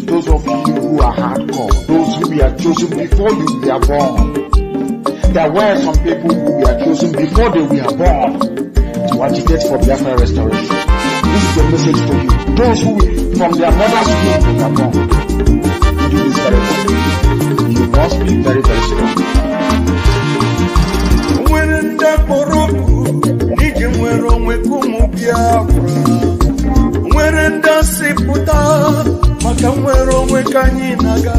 Those of you who are hardcore, those who were chosen before you were born. There were some people who were chosen before they were born to agitate for Biafra restoration. This is a message for you. Those who from their mother's womb were born. Do this very well. You must be very, very strong. When the Boroku, Nijimwero Wekumu Biafra, when the Siputa, Makamwero Wekanyinaga,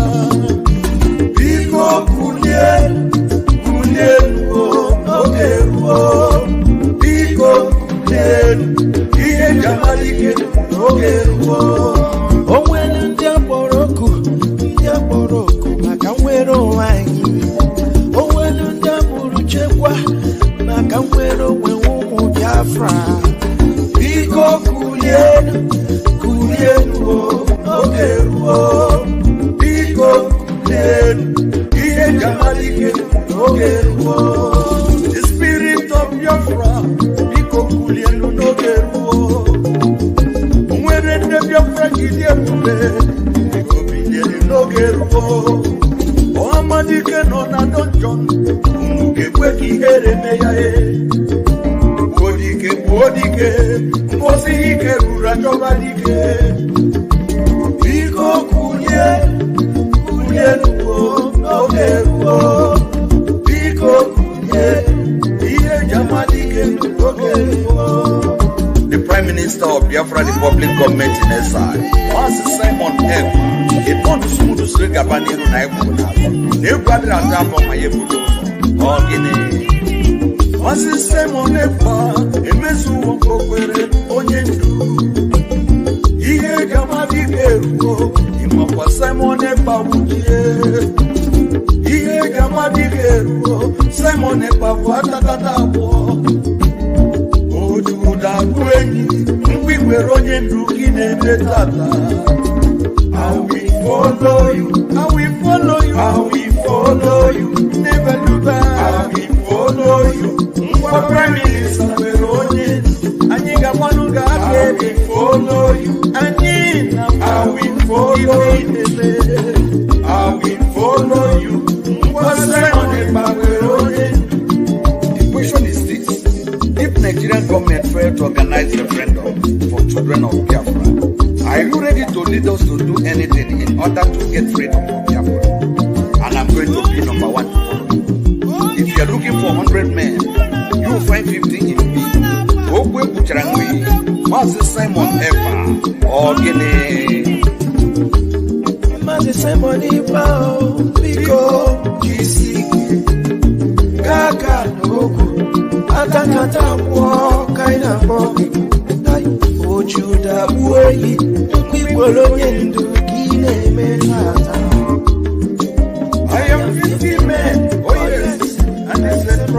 Biko Kulien, Ogeruo, Biko Kulien, Iye Jamalike, Ogeruo. Oh, when the Boroku, Makamwero Wangi, oh, when the Buruchekwa, Makamwero Wekumu Biafra, Biko Kulien, Ogeruo, Biko Kulien, Iye Jamalike, Ogeruo. The spirit of Biafra, Biko Kulien, Ogeruo. When the Biafra Gideon, Biko Kulien, Ogeruo. Oh, Amadike no na donjon, Mugeweki Eremeyae. Bodike, Mosike, Rurajobalike. Biko Kulien, Ogeruo. Biko Kulien, Iye Jamalike, Ogeruo. The Prime Minister of Biafra Republic Government in exile, Master Simon F. It want to smooth to swing a banner on Ivory. Never brother and down from my Ebudo. Oh, Guinea. Master Simon F. Emesu Wokwere, Onyendu. Iye Jamalike, Imapa Simon F. Wujie. Iye Jamalike, Simon F. Watakatabo. Ojuda Kwenyi, Mwikwere Onyendu Kine Betata. I will follow you, I will follow you, I will follow you, never look back. I will follow you, Prime Minister Veronye, Aniga Manuga, I will follow you, Anina, I will follow you, I will follow you, The question is this: if Nigerian government failed to organize a referendum for children of Biafra, are you ready to lead us to do anything in order to get freedom from Biafra? And I'm going to be number one to follow you. If you're looking for 100 men, you will find 50 in me. Ogwe Bucharangui, Master Simon Epa, or Guinea. Master Simon Epa, Biko, GC, Kaka, Nogu, Atakata, Kaina, Ojuda, Uwe, Kwipolonyendu, Kine, Menata. I am 50 men, oh yes, and I said, I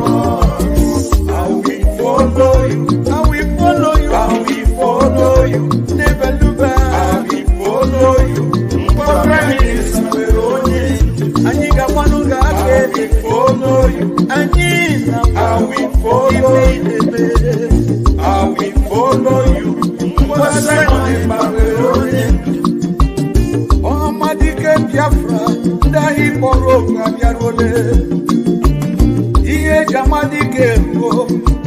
will follow you, I will follow you, I will follow you, never look back. I will follow you, Prime Minister Veronye, Aniga Manuga, I will follow you, Anina, I will follow you, I will follow you, Oh, Madike Biafra, Dahi Boroka Biarole. Iye Jamadike,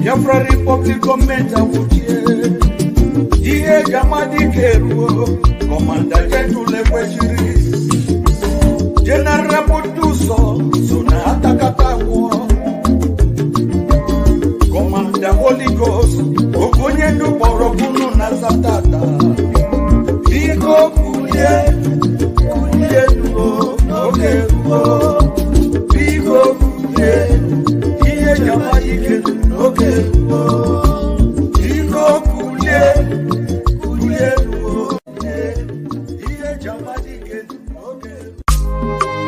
Biafra Republic Government Awuchie. Iye Jamadike, Commander General Lekwechiri. General Buduso, Suna Atakatawo. Commander Holy Ghost, Ogonyendu Borokunu Nazatata. Biko Kulien, Ogeruo. Biko Kulien, Iye Jamalike, Ogeruo. Biko Kulien, Iye Jamalike, Ogeruo.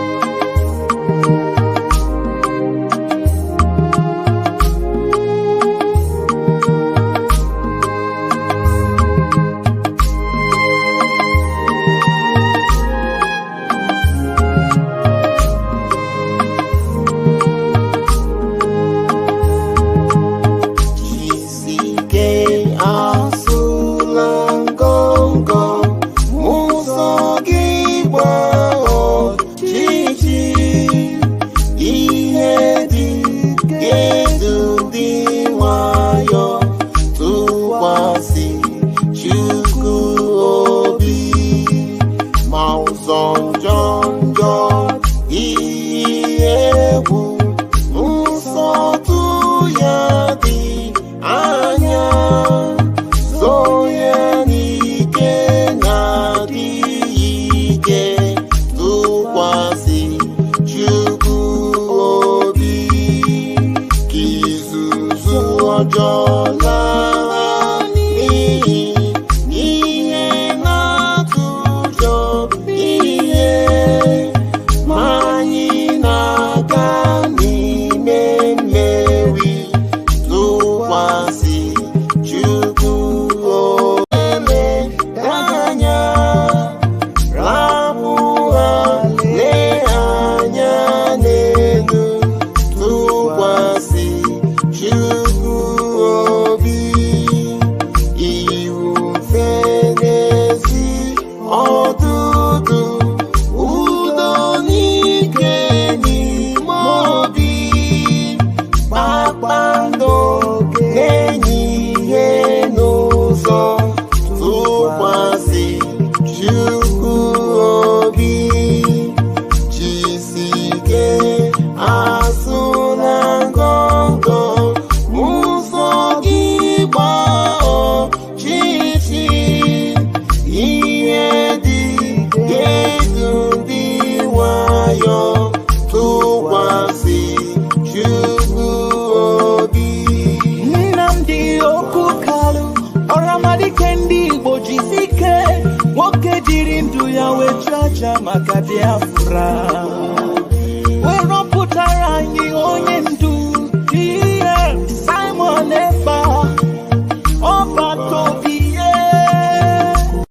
Maka Biafra, we're not put around you on into the Simon Efa,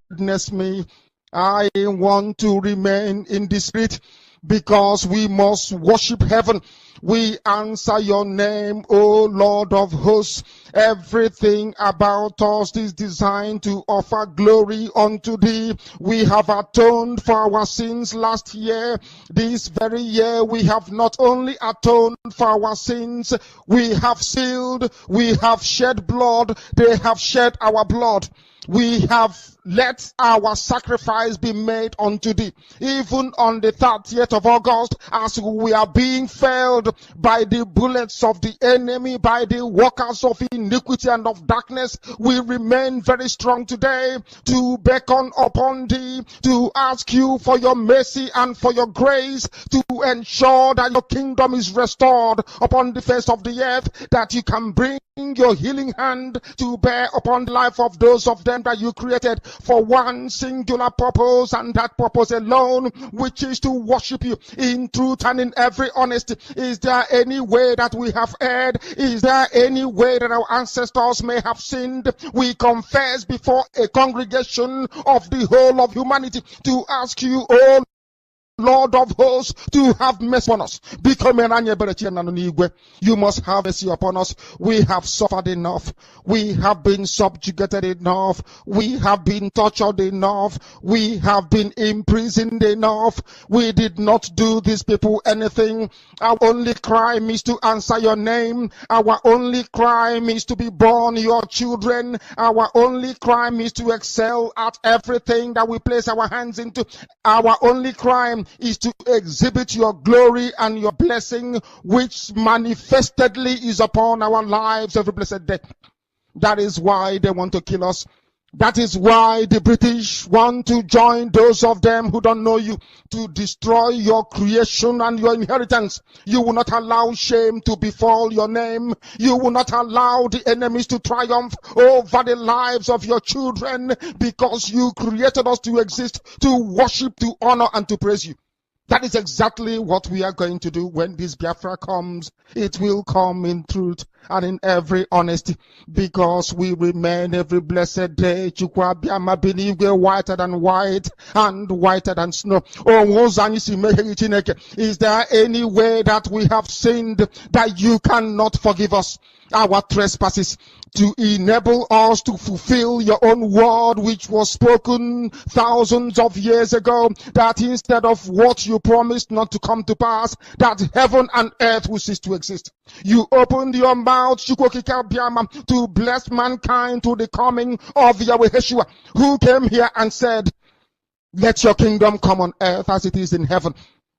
Witness me, I want to remain in the spirit because we must worship heaven. We answer your name, O Lord of hosts. Everything about us is designed to offer glory unto thee. We have atoned for our sins last year. This very year we have not only atoned for our sins, we have sealed, we have shed blood, they have shed our blood. We have let our sacrifice be made unto thee. Even on the 30th of August, as we are being felled by the bullets of the enemy, by the workers of iniquity and of darkness, we remain very strong today to beckon upon thee, to ask you for your mercy and for your grace, to ensure that your kingdom is restored upon the face of the earth, that you can bring your healing hand to bear upon the life of those of them that you created for one singular purpose, and that purpose alone, which is to worship you in truth and in every honesty. Is there any way that we have erred? Is there any way that our ancestors may have sinned? We confess before a congregation of the whole of humanity to ask you, oh Lord of hosts, to have mercy upon us. You must have mercy upon us. We have suffered enough. We have been subjugated enough. We have been tortured enough. We have been imprisoned enough. We did not do these people anything. Our only crime is to answer your name. Our only crime is to be born your children. Our only crime is to excel at everything that we place our hands into. Our only crime is to exhibit your glory and your blessing, which manifestedly is upon our lives every blessed day. That is why they want to kill us. That is why the British want to join those of them who don't know you to destroy your creation and your inheritance. You will not allow shame to befall your name. You will not allow the enemies to triumph over the lives of your children, because you created us to exist, to worship, to honor, and to praise you. That is exactly what we are going to do when this Biafra comes. It will come in truth and in every honesty, because we remain every blessed day whiter than white and whiter than snow. Is there any way that we have sinned that you cannot forgive us our trespasses, to enable us to fulfill your own word, which was spoken thousands of years ago, that instead of what you promised not to come to pass, that heaven and earth will cease to exist? You opened your mouth to bless mankind to the coming of Yahweh Yeshua, who came here and said, let your kingdom come on earth as it is in heaven.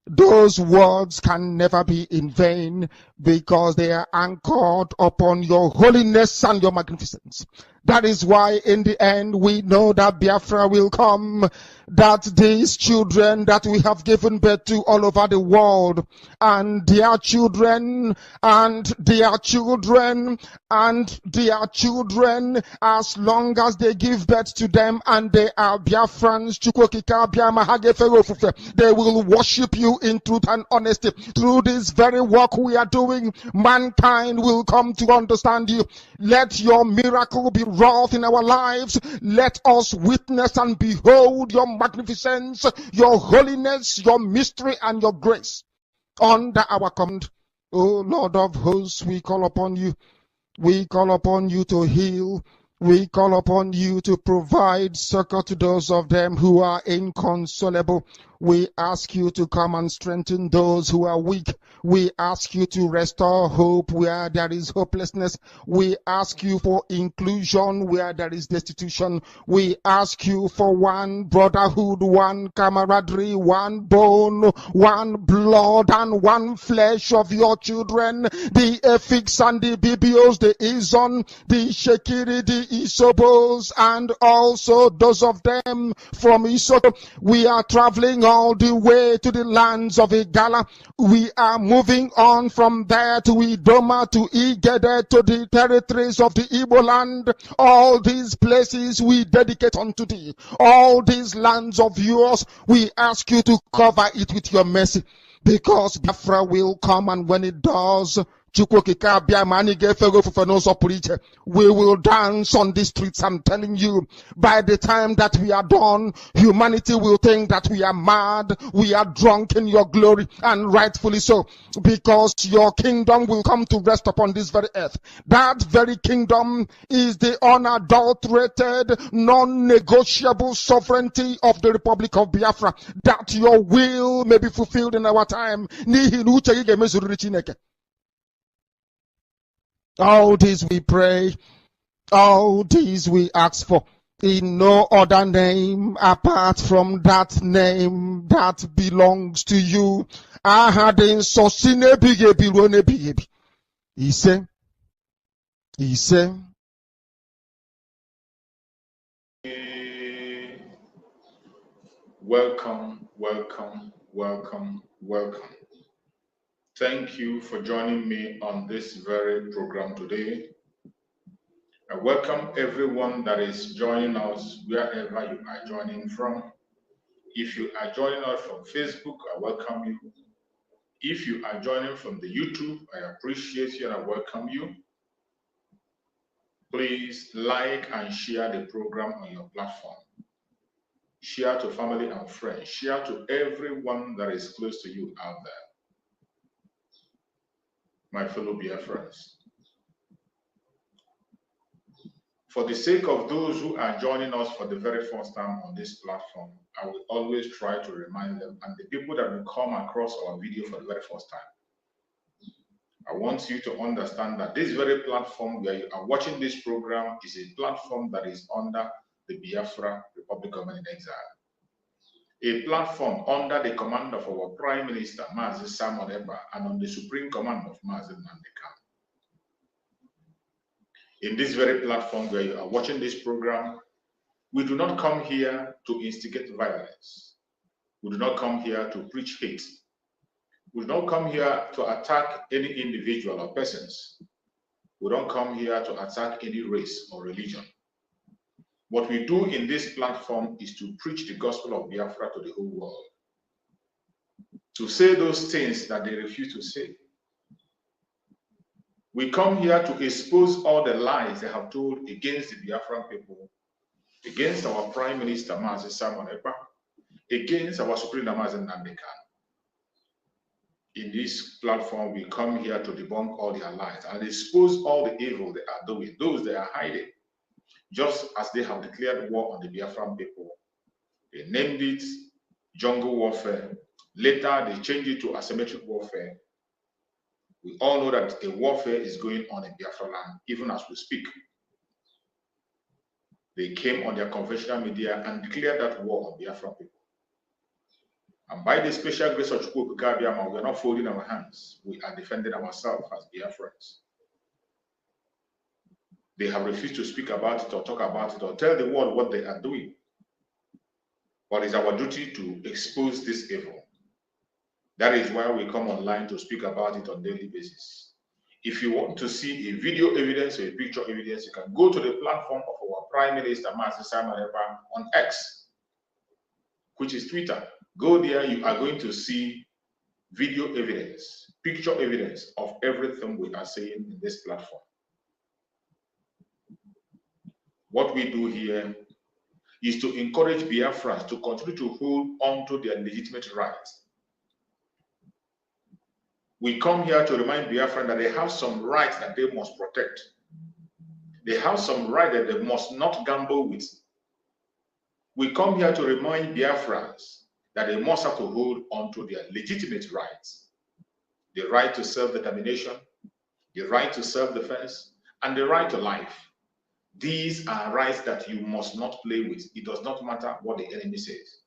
Those words can never be in vain, because they are anchored upon your holiness and your magnificence. That is why in the end we know that Biafra will come, that these children that we have given birth to all over the world, and their children, and their children, and their children, as long as they give birth to them and they are Biafrans, they will worship you in truth and honesty. Through this very work we are doing, mankind will come to understand you. Let your miracle be wrought in our lives. Let us witness and behold your magnificence, your holiness, your mystery, and your grace under our command. O Lord of hosts, we call upon you. We call upon you to heal. We call upon you to provide succor to those of them who are inconsolable. We ask you to come and strengthen those who are weak. We ask you to restore hope where there is hopelessness. We ask you for inclusion where there is destitution. We ask you for one brotherhood, one camaraderie, one bone, one blood, and one flesh of your children. The Efiks and the Bibios, the Izon, the Shekiri, the Isobos, and also those of them from Isoto. We are traveling all the way to the lands of Igala. We are moving on from there to Idoma, to Igede, to the territories of the Igbo land. All these places we dedicate unto thee. All these lands of yours, we ask you to cover it with your mercy, because Biafra will come, and when it does, we will dance on the streets. I'm telling you, by the time that we are done, humanity will think that we are mad, we are drunk in your glory, and rightfully so, because your kingdom will come to rest upon this very earth. That very kingdom is the unadulterated, non-negotiable sovereignty of the Republic of Biafra, that your will may be fulfilled in our time. All these we pray, all these we ask for, in no other name apart from that name that belongs to you. He said, welcome, welcome, welcome, welcome. Thank you for joining me on this very program today. I welcome everyone that is joining us wherever you are joining from. If you are joining us from Facebook, I welcome you. If you are joining from the YouTube, I appreciate you and I welcome you. Please like and share the program on your platform. Share to family and friends. Share to everyone that is close to you out there. My fellow Biafrans. For the sake of those who are joining us for the very first time on this platform, I will always try to remind them, and the people that will come across our video for the very first time, I want you to understand that this very platform where you are watching this program is a platform that is under the Biafra Republic Government in Exile. A platform under the command of our Prime Minister, Mazi Simon Eba, and on the supreme command of Mazi Nandeka. In this very platform where you are watching this program, we do not come here to instigate violence. We do not come here to preach hate. We do not come here to attack any individual or persons. We don't come here to attack any race or religion. What we do in this platform is to preach the gospel of Biafra to the whole world. To say those things that they refuse to say. We come here to expose all the lies they have told against the Biafran people, against our Prime Minister, Mazi Simon Ekpa, against our Supreme Mazi Nandeka. In this platform, we come here to debunk all their lies and expose all the evil they are doing, those they are hiding, just as they have declared war on the Biafran people. They named it jungle warfare. Later, they changed it to asymmetric warfare. We all know that a warfare is going on in Biafra land, even as we speak. They came on their conventional media and declared that war on Biafra people. And by the special grace of Chukwu Kabiama, we are not folding our hands. We are defending ourselves as Biafrans. They have refused to speak about it or talk about it or tell the world what they are doing. But it's our duty to expose this evil. That is why we come online to speak about it on a daily basis. If you want to see a video evidence or a picture evidence, you can go to the platform of our Prime Minister, Master Simon Ekpa, on X, which is Twitter. Go there, you are going to see video evidence, picture evidence of everything we are saying in this platform. What we do here is to encourage Biafrans to continue to hold on to their legitimate rights. We come here to remind Biafrans that they have some rights that they must protect. They have some rights that they must not gamble with. We come here to remind Biafrans that they must have to hold on to their legitimate rights. The right to self-determination, the right to self-defense, and the right to life. These are rights that you must not play with. It does not matter what the enemy says.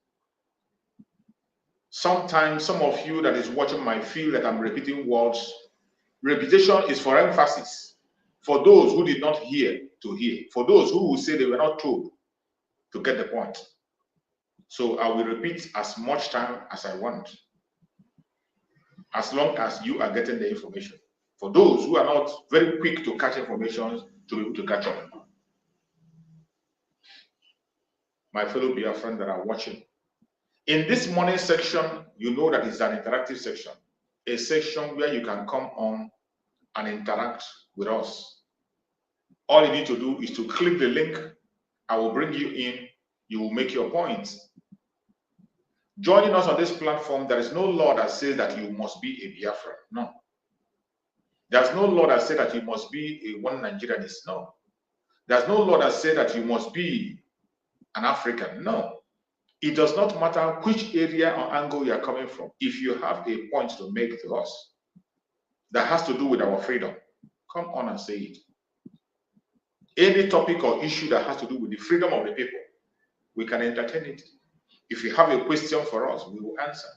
Sometimes some of you that is watching might feel that I'm repeating words. Repetition is for emphasis. For those who did not hear, to hear. For those who will say they were not told, to get the point. So I will repeat as much time as I want, as long as you are getting the information. For those who are not very quick to catch information, to be able to catch up. My fellow Biafrans that are watching, in this morning section, you know that it's an interactive section, a section where you can come on and interact with us. All you need to do is to click the link. I will bring you in. You will make your points. Joining us on this platform, there is no law that says that you must be a Biafran. No. There's no law that says that you must be a one Nigerianist. No. There's no law that says that you must be an African. No. It does not matter which area or angle you are coming from. If you have a point to make to us that has to do with our freedom, come on and say it. Any topic or issue that has to do with the freedom of the people, we can entertain it. If you have a question for us, we will answer.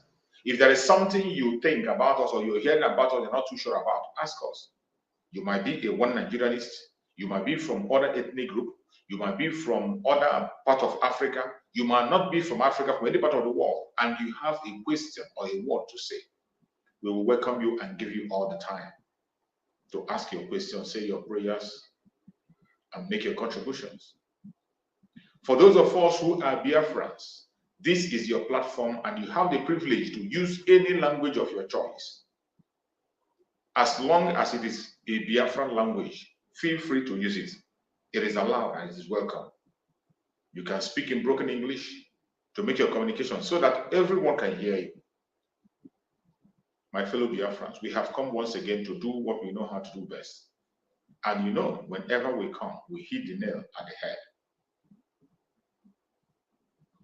If there is something you think about us or you're hearing about us, you're not too sure about, ask us. You might be a one Nigerianist, you might be from other ethnic group, you might be from other part of Africa, you might not be from Africa, from any part of the world, and you have a question or a word to say. We will welcome you and give you all the time to ask your questions, say your prayers, and make your contributions. For those of us who are Biafrans, this is your platform and you have the privilege to use any language of your choice. As long as it is a Biafran language, feel free to use it. It is allowed and it is welcome. You can speak in broken English to make your communication so that everyone can hear you. My fellow Biafrans, we have come once again to do what we know how to do best. And you know, whenever we come, we hit the nail at the head.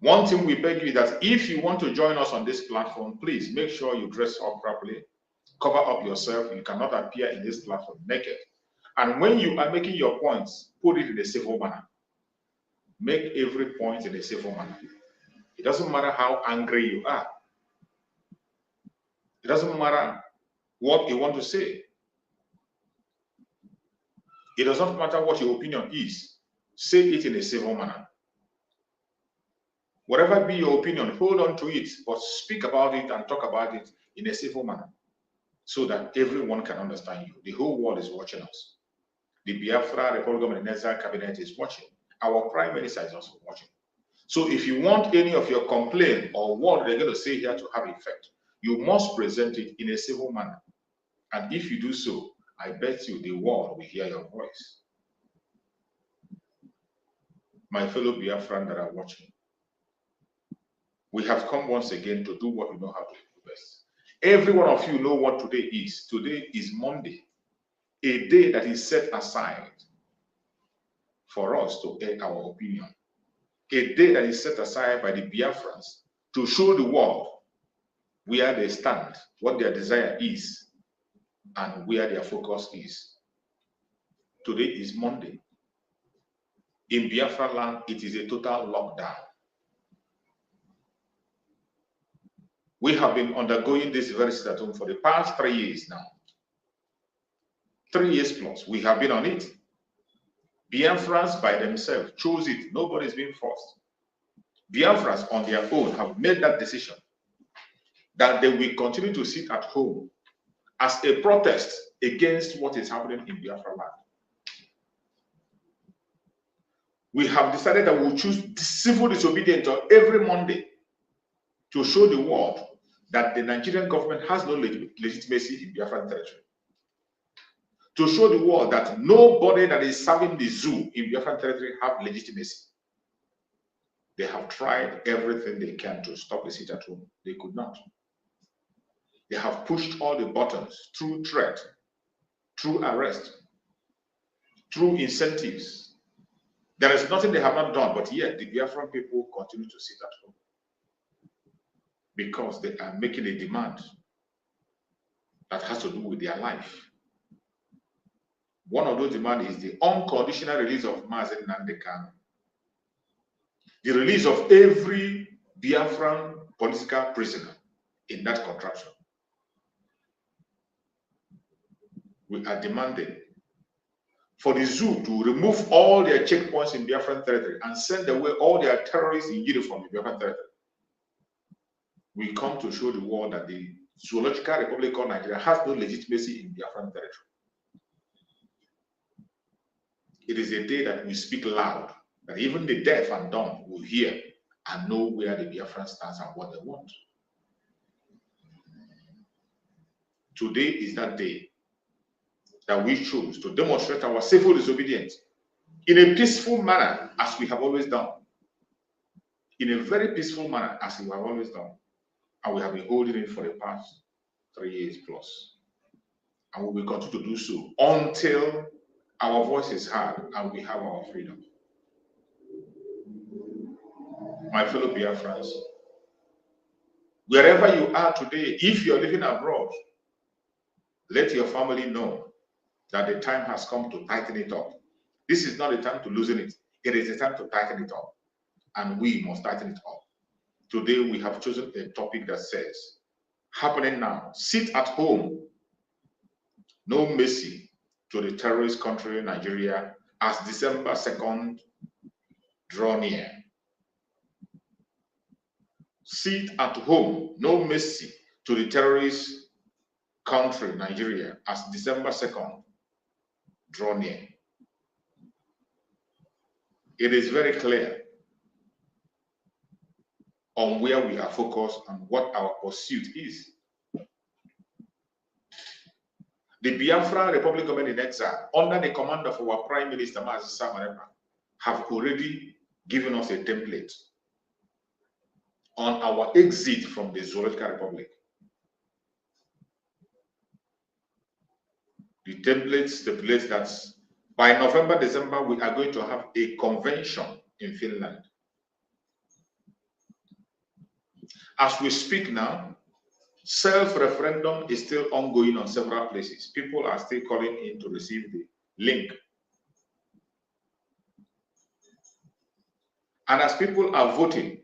One thing we beg you that if you want to join us on this platform, please make sure you dress up properly, cover up yourself. You cannot appear in this platform naked. And when you are making your points, put it in a civil manner. Make every point in a civil manner. It doesn't matter how angry you are. It doesn't matter what you want to say. It does not matter what your opinion is. Say it in a civil manner. Whatever be your opinion, hold on to it, but speak about it and talk about it in a civil manner so that everyone can understand you. The whole world is watching us. The Biafra Republic of Exile cabinet is watching. Our Prime Minister is also watching. So if you want any of your complaint or what they're going to say here to have effect, you must present it in a civil manner. And if you do so, I bet you the world will hear your voice. My fellow Biafran that are watching, we have come once again to do what we know how to do best. Every one of you know what today is. Today is Monday, a day that is set aside for us to air our opinion. A day that is set aside by the Biafrans to show the world where they stand, what their desire is, and where their focus is. Today is Monday. In Biafra land, it is a total lockdown. We have been undergoing this very situation for the past 3 years now. 3 years plus, we have been on it. Biafrans by themselves chose it. Nobody is being forced. Biafrans on their own have made that decision that they will continue to sit at home as a protest against what is happening in Biafra land. We have decided that we'll choose civil disobedience on every Monday to show the world that the Nigerian government has no legitimacy in Biafran territory. To show the world that nobody that is serving the zoo in Biafran territory have legitimacy. They have tried everything they can to stop the sit at home. They could not. They have pushed all the buttons through threat, through arrest, through incentives. There is nothing they have not done, but yet the Biafran people continue to sit at home because they are making a demand that has to do with their life. One of those demands is the unconditional release of Mazen Nandekan, the release of every Biafran political prisoner in that contraction. We are demanding for the zoo to remove all their checkpoints in Biafran territory and send away all their terrorists in uniform in Biafran territory. We come to show the world that the Zoological Republic of Nigeria has no legitimacy in Biafran territory. It is a day that we speak loud, that even the deaf and dumb will hear and know where the Biafran stands and what they want. Today is that day that we choose to demonstrate our civil disobedience in a peaceful manner, as we have always done. In a very peaceful manner, as we have always done. And we have been holding it for the past 3 years plus. And we will continue to do so until our voice is heard and we have our freedom. My fellow Biafrans, wherever you are today, if you're living abroad, let your family know that the time has come to tighten it up. This is not a time to loosen it. It is a time to tighten it up. And we must tighten it up. Today, we have chosen a topic that says, happening now, sit at home. No mercy to the terrorist country, Nigeria, as December 2nd draw near. Sit at home. No mercy to the terrorist country, Nigeria, as December 2nd draw near. It is very clear on where we are focused and what our pursuit is. The Biafra Republic Government in exile, under the command of our Prime Minister, have already given us a template on our exit from the Zoological Republic. The template stipulates that by November, December, we are going to have a convention in Finland. As we speak now, self-referendum is still ongoing on several places. People are still calling in to receive the link. And as people are voting,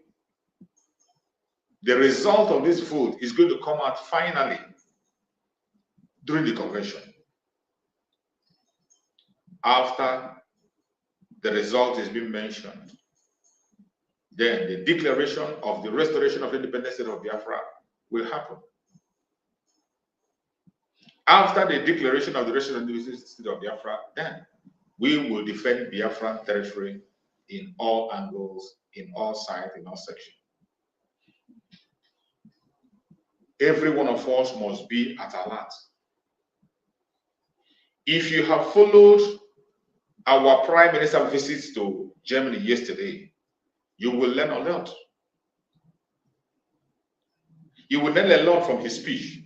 the result of this vote is going to come out finally during the convention. After the result is being mentioned, then the declaration of the restoration of the independent state of Biafra will happen. After the declaration of the restoration of the independent state of Biafra, then we will defend Biafran territory in all angles, in all sides, in all sections. Every one of us must be at alert. If you have followed our Prime Minister's visits to Germany yesterday, you will learn a lot. You will learn a lot from his speech.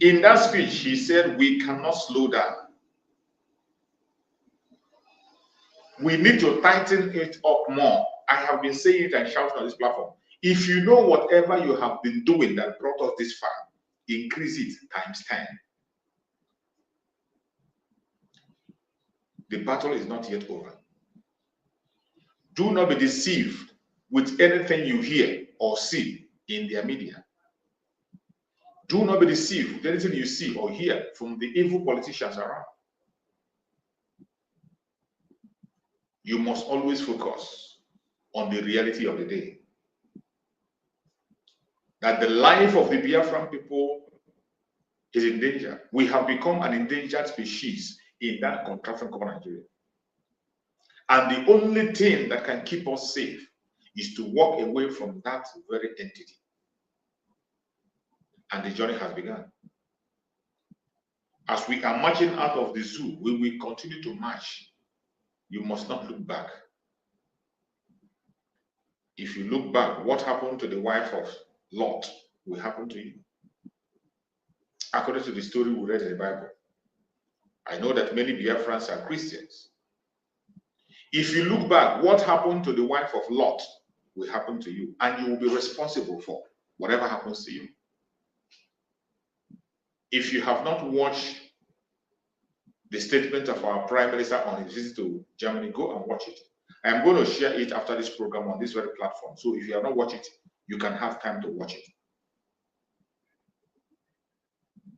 In that speech, he said, we cannot slow down. We need to tighten it up more. I have been saying it and shouting on this platform. If you know whatever you have been doing that brought us this far, increase it times 10. The battle is not yet over. Do not be deceived with anything you hear or see in their media. Do not be deceived with anything you see or hear from the evil politicians around. you must always focus on the reality of the day. That the life of the Biafran people is in danger. We have become an endangered species in that contraction called Nigeria. And the only thing that can keep us safe is to walk away from that very entity. And the journey has begun. As we are marching out of the zoo, we will continue to march. You must not look back. If you look back, what happened to the wife of Lot will happen to you. According to the story we read in the Bible. I know that many Biafrans are Christians. If you look back, what happened to the wife of Lot will happen to you, and you will be responsible for whatever happens to you. If you have not watched the statement of our Prime Minister on his visit to Germany, go and watch it. I am going to share it after this program on this very platform. So if you have not watched it, you can have time to watch it.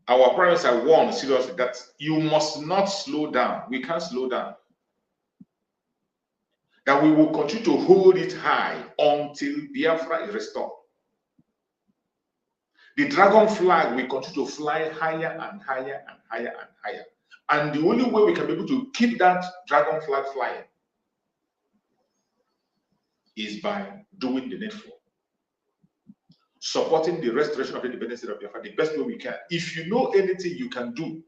Our Prime Minister warned seriously that you must not slow down. We can't slow down. That we will continue to hold it high until Biafra is restored. The dragon flag will continue to fly higher and higher and higher and higher. And the only way we can be able to keep that dragon flag flying is by doing the needful. Supporting the restoration of the independence of Biafra the best way we can. If you know anything you can do,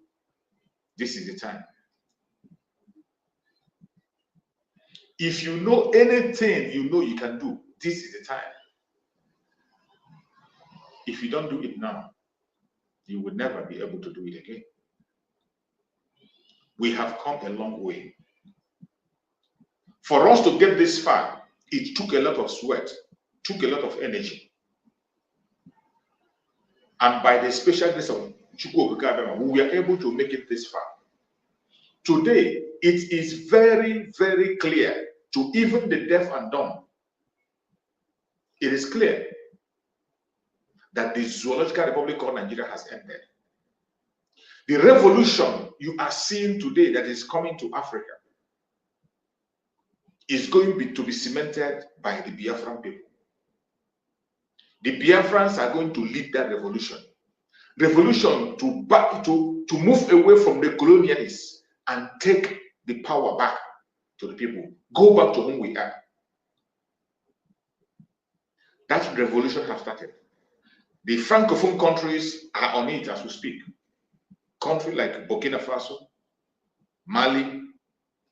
this is the time. If you know anything you know you can do, this is the time. If you don't do it now, you will never be able to do it again. We have come a long way. For us to get this far, it took a lot of sweat, took a lot of energy. And by the special grace of Chukwu, we were able to make it this far. Today, it is very, very clear to even the deaf and dumb. It is clear that the zoological republic called Nigeria has ended. The revolution you are seeing today that is coming to Africa is going to be cemented by the Biafran people. The Biafrans are going to lead that revolution. Revolution to move away from the colonialists and take the power back to the people. Go back to whom we are. That revolution has started. The Francophone countries are on it as we speak. Countries like Burkina Faso, Mali,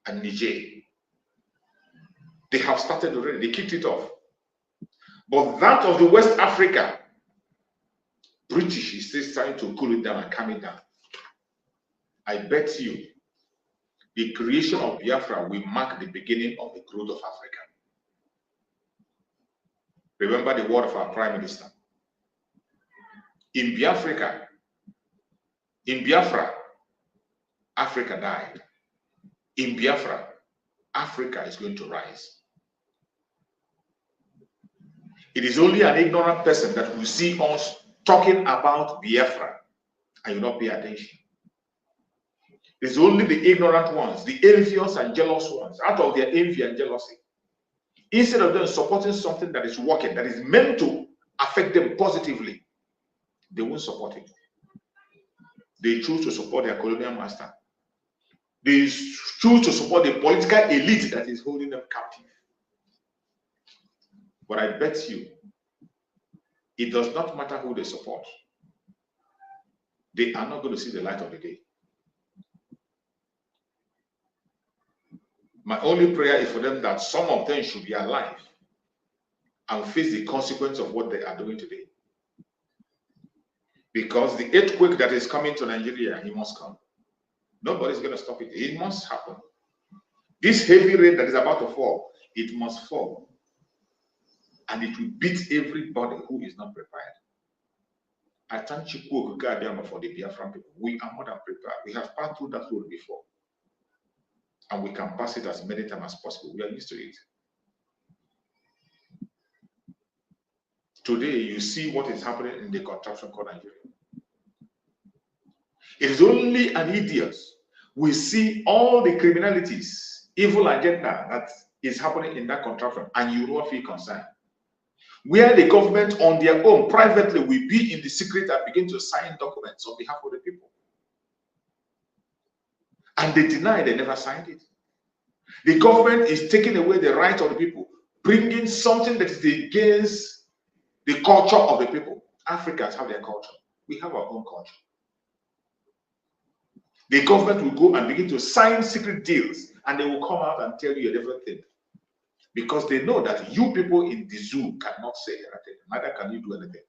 and Niger. They have started already. They kicked it off. But that of the West Africa, British is still trying to cool it down and calm it down. I bet you the creation of Biafra will mark the beginning of the growth of Africa. Remember the word of our Prime Minister. In Biafra, Africa died. In Biafra, Africa is going to rise. It is only an ignorant person that will see us talking about Biafra and you not pay attention. It's only the ignorant ones, the envious and jealous ones, out of their envy and jealousy. Instead of them supporting something that is working, that is meant to affect them positively, they won't support it. They choose to support their colonial master. They choose to support the political elite that is holding them captive. But I bet you, it does not matter who they support. They are not going to see the light of the day. My only prayer is for them that some of them should be alive and face the consequence of what they are doing today. Because the earthquake that is coming to Nigeria, it must come. Nobody's going to stop it. It must happen. This heavy rain that is about to fall, it must fall. And it will beat everybody who is not prepared. I thank Chukwu for the Biafran people. We are more than prepared. We have passed through that road before. And we can pass it as many times as possible. We are used to it. Today, you see what is happening in the contraption called Nigeria. It is only an idiot will see all the criminalities evil agenda that is happening in that contraption, and you will not feel concerned. Where the government on their own, privately, will be in the secret and begin to sign documents on behalf of the people. And they deny they never signed it. The government is taking away the right of the people, bringing something that is against the culture of the people. Africans have their culture. We have our own culture. The government will go and begin to sign secret deals, and they will come out and tell you a different thing. Because they know that you people in the zoo cannot say anything, neither can you do anything.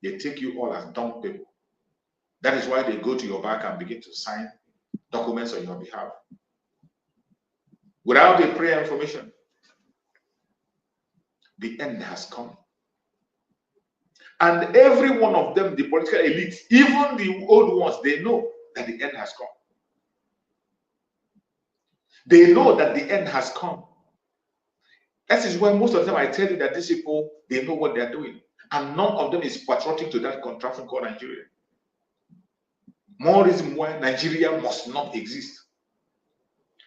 They take you all as dumb people. That is why they go to your back and begin to sign documents on your behalf. Without a prayer information, the end has come. And every one of them, the political elites, even the old ones, they know that the end has come. They know that the end has come. That is why most of them, I tell you that these people, they know what they are doing. And none of them is patriotic to that contraption called Nigeria. More reason why Nigeria must not exist.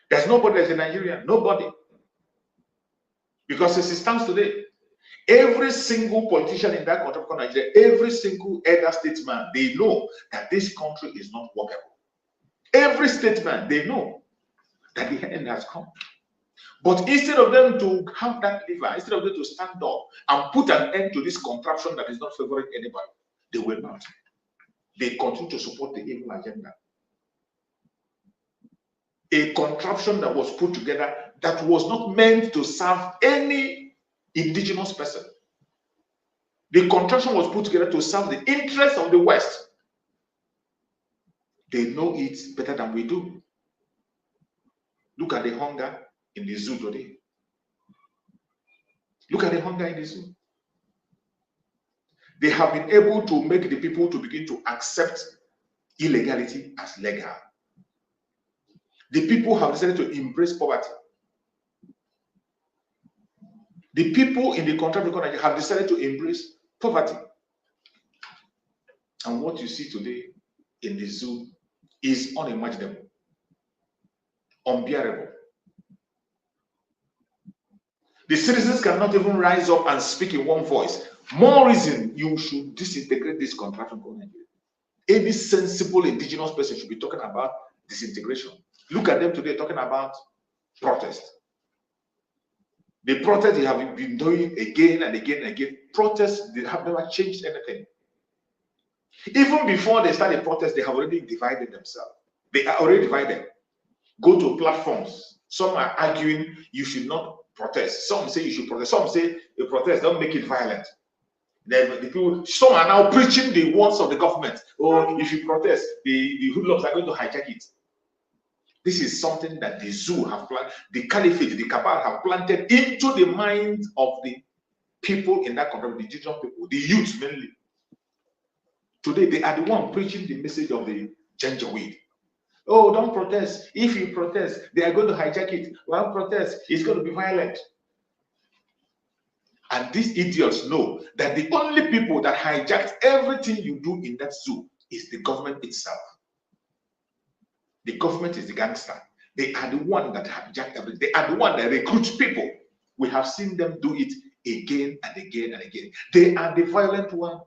There's nobody that's in Nigeria. Nobody. Because as it stands today, every single politician in that country called Nigeria, every single elder statesman, they know that this country is not workable. Every statesman, they know that the end has come. But instead of them to have that lever, instead of them to stand up and put an end to this contraption that is not favoring anybody, they will not. They continue to support the evil agenda. A contraption that was put together that was not meant to serve any indigenous person. The contraption was put together to serve the interests of the West. They know it better than we do. Look at the hunger in the zoo today. Look at the hunger in the zoo. They have been able to make the people to begin to accept illegality as legal. The people have decided to embrace poverty. The people in the country have decided to embrace poverty. And what you see today in the zoo is unimaginable, unbearable. The citizens cannot even rise up and speak in one voice. More reason you should disintegrate this contraption called Nigeria. Any sensible indigenous person should be talking about disintegration. Look at them today talking about protest. The protest they have been doing again and again and again. Protests, they have never changed anything. Even before they started protest, they have already divided themselves. They are already divided. Go to platforms. Some are arguing you should not protest. Some say you should protest. Some say the protest, don't make it violent. The people, some are now preaching the words of the government. Oh, if you protest, the hoodlums are going to hijack it. This is something that the zoo have planted, the caliphate, the cabal have planted into the minds of the people in that country, the indigenous people, the youth mainly. Today, they are the one preaching the message of the gingerweed. Oh, don't protest. If you protest, they are going to hijack it. One protest is going to be violent. And these idiots know that the only people that hijacked everything you do in that zoo is the government itself. The government is the gangster. They are the one that hijacked everything. They are the one that recruits people. We have seen them do it again and again and again. They are the violent one.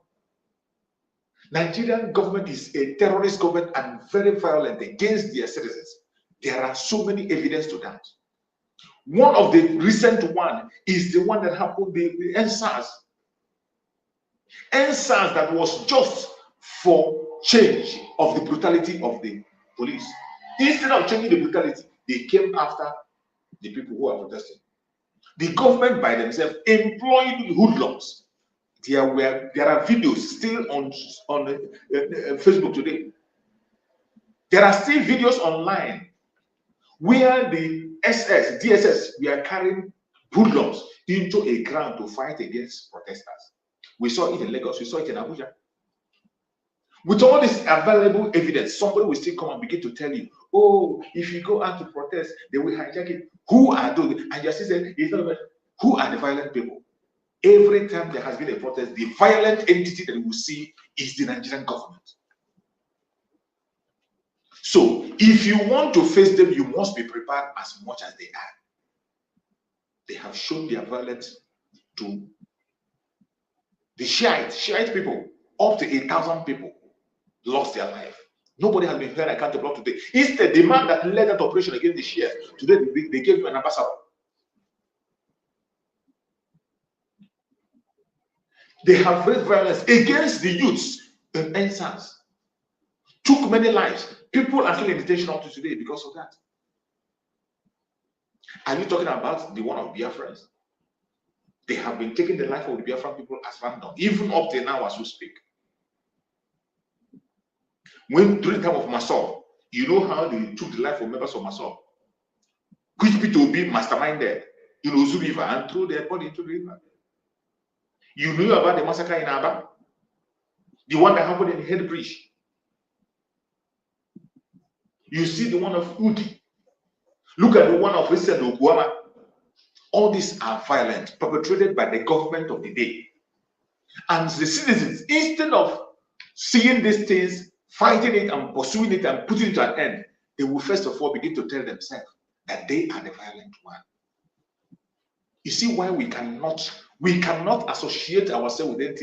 Nigerian government is a terrorist government and very violent against their citizens. There are so many evidence to that. One of the recent one is the one that happened, the NSAS. NSAS that was just for change of the brutality of the police. Instead of changing the brutality, they came after the people who are protesting. The government by themselves employed hoodlums. There are videos still on Facebook today. There are still videos online where the DSS, we are carrying hoodlums into a ground to fight against protesters. We saw it in Lagos, we saw it in Abuja. With all this available evidence, somebody will still come and begin to tell you, oh, if you go out to protest, they will hijack it. Who are those? And you said, who are the violent people? Every time there has been a protest, the violent entity that we will see is the Nigerian government. So if you want to face them, you must be prepared as much as they are. They have shown their violence to the Shiite people. Up to 1,000 people lost their life. Nobody has been held accountable today. Instead, the man that led that operation against the Shia, today they gave him an ambassador. They have raised violence against the youths in Ensans. Took many lives. People are still in detention up to today because of that. Are you talking about the one of Biafrans? They have been taking the life of the Biafran people as random, even up to now as we speak. When during the time of Masop, you know how they took the life of members of Masop, which people be masterminded in Ozu River and threw their body into the river. You knew about the massacre in Aba, the one that happened in Head Bridge. You see the one of Udi. Look at the one of recent Oguama. All these are violent, perpetrated by the government of the day. And the citizens, instead of seeing these things, fighting it and pursuing it and putting it to an end, they will first of all begin to tell themselves that they are the violent one. You see why we cannot associate ourselves with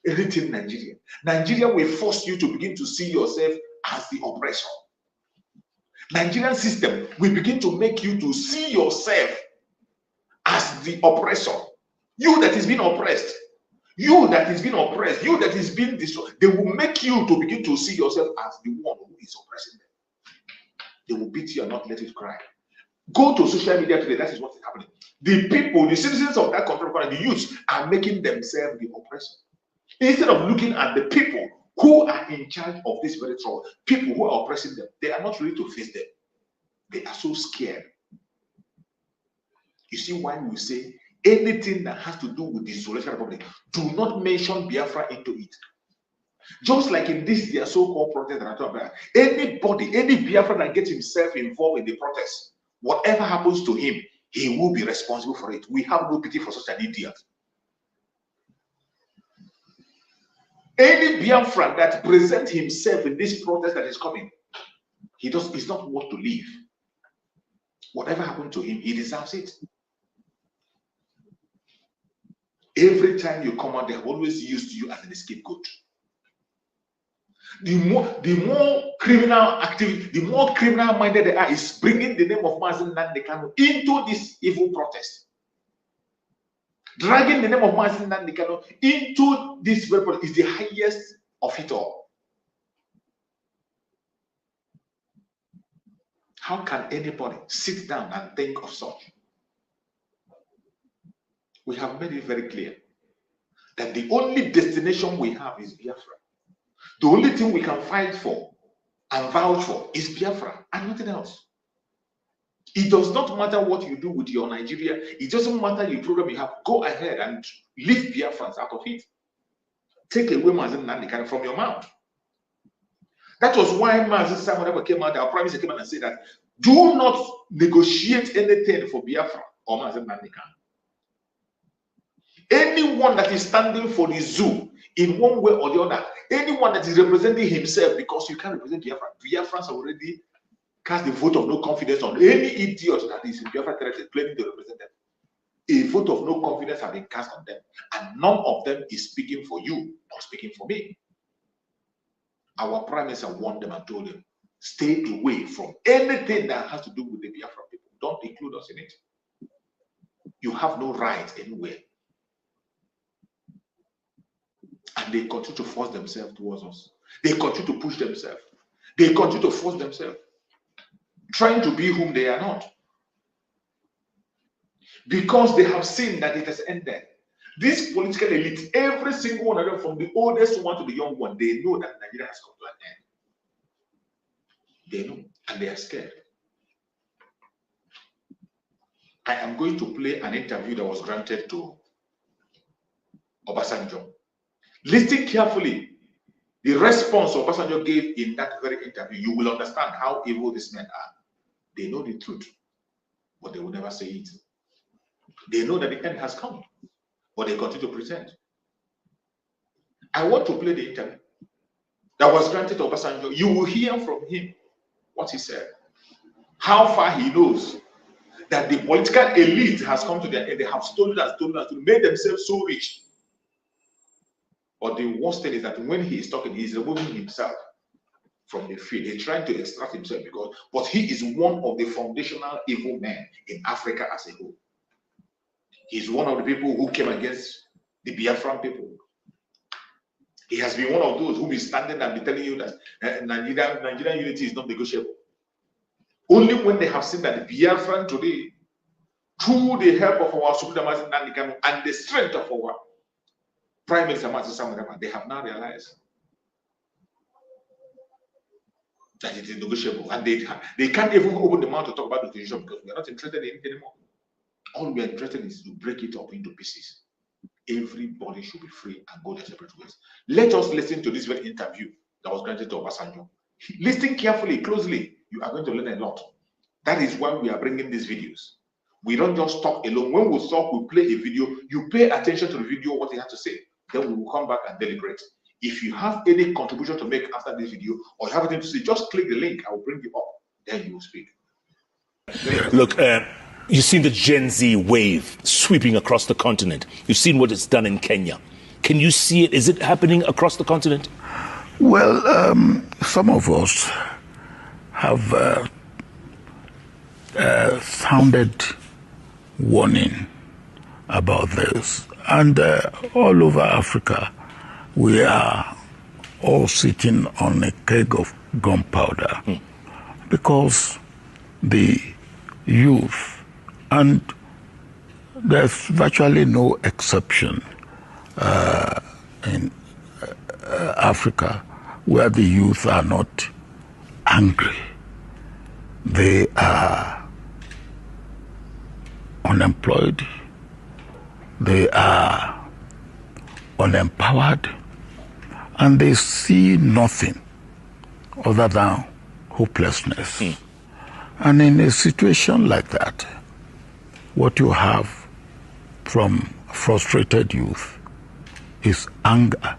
anything Nigerian. Nigeria will force you to begin to see yourself as the oppressor. Nigerian system will begin to make you to see yourself as the oppressor. You that is being oppressed. You that is being oppressed. You that is being destroyed. They will make you to begin to see yourself as the one who is oppressing them. They will beat you and not let it cry. Go to social media today. That is what is happening. The people, the citizens of that country, the youths, are making themselves the oppressor. Instead of looking at the people who are in charge of this very trouble, people who are oppressing them, they are not ready to face them. They are so scared. You see why we say anything that has to do with the Isolation Republic, do not mention Biafra into it. Just like in this, their so-called protest that I'm talking about, anybody, any Biafra that gets himself involved in the protest, whatever happens to him, he will be responsible for it. We have no pity for such an idiot. Any Biafra that presents himself in this protest that is coming, he's not worth to live. Whatever happened to him, he deserves it. Every time you come out, they have always used you as an scapegoat. The more criminal activity, the more criminal minded they are, is bringing the name of Mazen Nandekano into this evil protest. Dragging the name of Mazen Nandekano into this very protest is the highest of it all. How can anybody sit down and think of such? We have made it very clear that the only destination we have is Biafra. The only thing we can fight for and vouch for is Biafra and nothing else. It does not matter what you do with your Nigeria. It doesn't matter the program you have. Go ahead and leave Biafrans out of it. Take away Mazen Nandekano from your mouth. That was why Mazen Simon came out, our Prime Minister came out and said that do not negotiate anything for Biafra or Mazen Nandekano. Anyone that is standing for the zoo in one way or the other, anyone that is representing himself, because you can't represent Biafra. Biafrans have already cast the vote of no confidence on any idiot that is in Biafra territory claiming to represent them. A vote of no confidence has been cast on them, and none of them is speaking for you or speaking for me. Our Prime Minister warned them and told them, stay away from anything that has to do with the Biafra people. Don't include us in it. You have no right anywhere. And they continue to force themselves towards us. They continue to push themselves. They continue to force themselves, trying to be whom they are not. Because they have seen that it has ended. This political elite, every single one of them, from the oldest one to the young one, they know that Nigeria has come to an end. They know, and they are scared. I am going to play an interview that was granted to Obasanjo. Listen carefully. The response Obasanjo gave in that very interview, you will understand how evil these men are. They know the truth, but they will never say it. They know that the end has come, but they continue to pretend. I want to play the interview that was granted to Obasanjo. You will hear from him what he said. How far he knows that the political elite has come to their end. They have stolen and made themselves so rich. But the worst thing is that when he is talking, he is removing himself from the field. He's trying to extract himself but he is one of the foundational evil men in Africa as a whole. He's one of the people who came against the Biafran people. He has been one of those who will be standing and be telling you that Nigerian unity is not negotiable. Only when they have seen that the Biafran today, through the help of our Supreme Master and the strength of our Prime Minister Master, they have now realized that it is negotiable, and they can't even open the mouth to talk about negotiation because we are not interested in it anymore. All we are interested in is to break it up into pieces. Everybody should be free and go their separate ways. Let us listen to this very interview that was granted to Obasanjo. Listen carefully, closely. You are going to learn a lot. That is why we are bringing these videos. We don't just talk alone. When we talk, we play a video. You pay attention to the video, what he has to say. Then we will come back and deliberate. If you have any contribution to make after this video, or you have anything to say, just click the link. I will bring you up. Then you will speak. Look, you've seen the Gen Z wave sweeping across the continent. You've seen what it's done in Kenya. Can you see it? Is it happening across the continent? Well, some of us have sounded warning about this. And all over Africa, we are all sitting on a keg of gunpowder because the youth, and there's virtually no exception in Africa where the youth are not angry. They are unemployed, they are unempowered, and they see nothing other than hopelessness. And in a situation like that, what you have from frustrated youth is anger.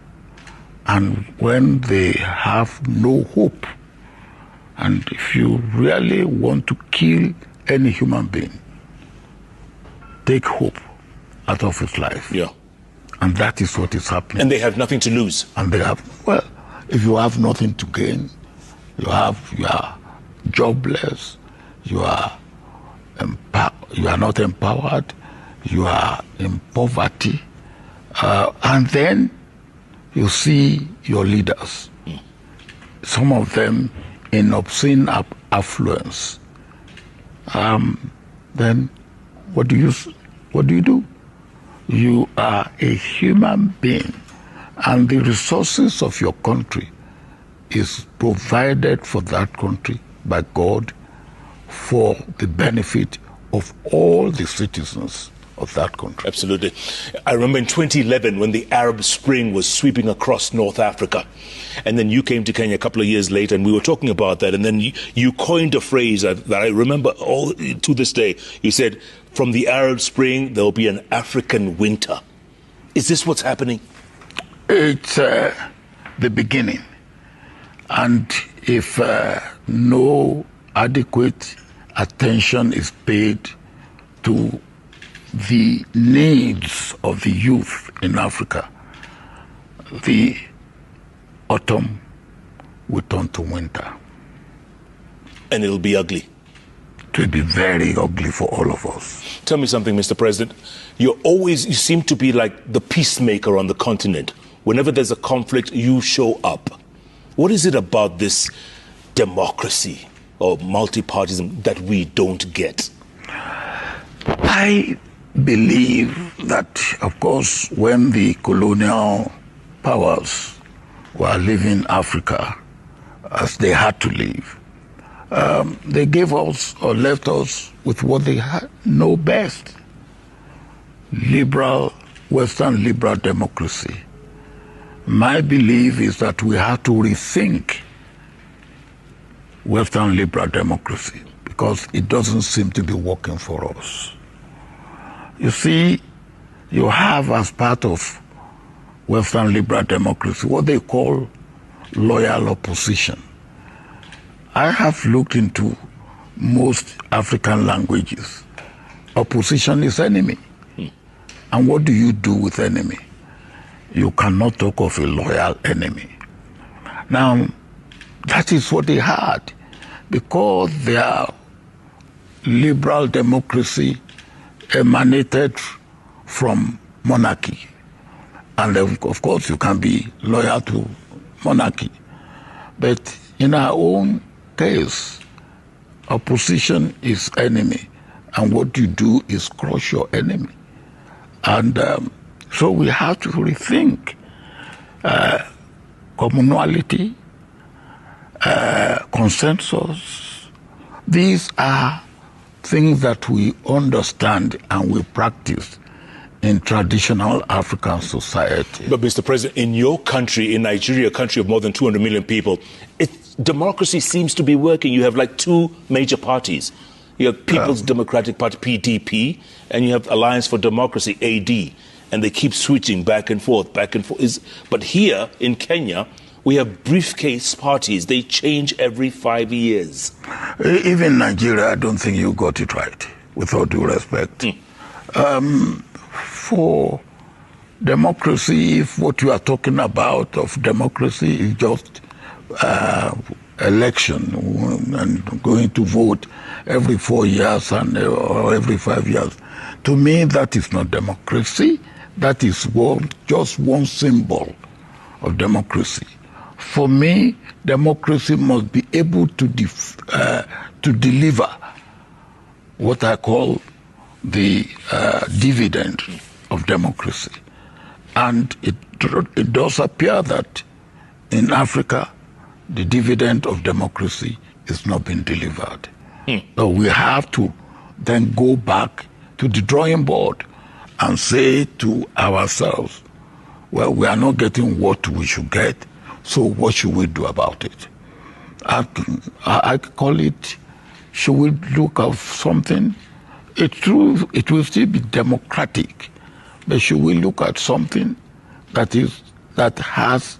And when they have no hope, and if you really want to kill any human being, take hope out of his life. Yeah. And that is what is happening. And they have nothing to lose. And they have, well, if you have nothing to gain, you are jobless, you are not empowered, you are in poverty, and then you see your leaders, some of them in obscene affluence. Then what do you do? You are a human being, and the resources of your country is provided for that country by God for the benefit of all the citizens of that country. Absolutely. I remember in 2011 when the Arab Spring was sweeping across North Africa, and then you came to Kenya a couple of years later, and we were talking about that, and then you coined a phrase that I remember all to this day. You said, from the Arab Spring, there will be an African winter. Is this what's happening? It's the beginning. And if no adequate attention is paid to the needs of the youth in Africa, the autumn will turn to winter. And it'll be ugly. It will be very ugly for all of us. Tell me something, Mr. President. You seem to be like the peacemaker on the continent. Whenever there's a conflict, you show up. What is it about this democracy or multipartyism that we don't get? I believe that, of course, when the colonial powers were leaving Africa, as they had to leave, they gave us or left us with what they know best: Western liberal democracy. My belief is that we have to rethink Western liberal democracy because it doesn't seem to be working for us. You see, you have as part of Western liberal democracy what they call loyal opposition. I have looked into most African languages. Opposition is enemy. And what do you do with enemy? You cannot talk of a loyal enemy. Now, that is what they had, because their liberal democracy emanated from monarchy. And of course, you can be loyal to monarchy. But in our own case, opposition is enemy. And what you do is crush your enemy. And so we have to rethink commonality, consensus. These are things that we understand and we practice in traditional African society. But Mr. President, in your country, in Nigeria, a country of more than 200 million people, democracy seems to be working. You have like two major parties. You have People's Democratic Party, PDP, and you have Alliance for Democracy, AD. And they keep switching back and forth, back and forth. But here in Kenya, we have briefcase parties. They change every 5 years. Even Nigeria, I don't think you got it right, with all due respect. For democracy, if what you are talking about of democracy is just election and going to vote every 4 years or every 5 years, to me that is not democracy. That is just one symbol of democracy. For me, democracy must be able to deliver what I call the dividend of democracy. And it does appear that in Africa, the dividend of democracy is not being delivered. So we have to then go back to the drawing board and say to ourselves, well, we are not getting what we should get, so what should we do about it? I call it, should we look at something? It's true, it will still be democratic, but should we look at something that has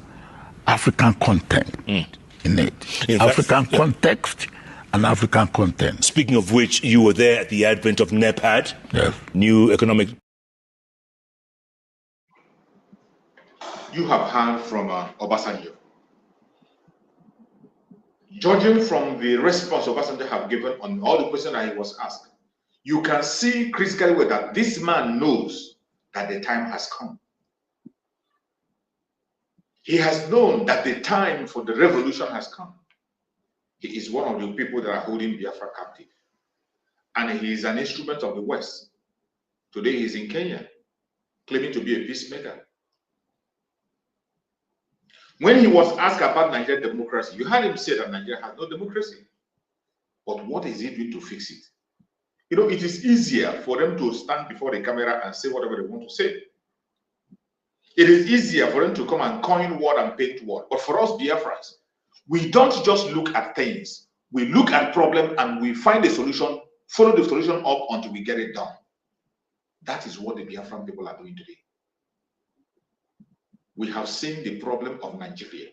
African content in it? African context and African content. Speaking of which, you were there at the advent of NEPAD, Yes. New Economic. You have heard from Obasanjo. Judging from the response Obasanjo have given on all the questions that he was asked, you can see critically that this man knows that the time has come. He has known that the time for the revolution has come. He is one of the people that are holding Biafra captive. And he is an instrument of the West. Today he is in Kenya, claiming to be a peacemaker. When he was asked about Nigerian democracy, you heard him say that Nigeria has no democracy. But what is he doing to fix it? You know, it is easier for them to stand before the camera and say whatever they want to say. It is easier for them to come and coin word and paint word. But for us Biafrans, we don't just look at things. We look at problem and we find a solution, follow the solution up until we get it done. That is what the Biafran people are doing today. We have seen the problem of Nigeria.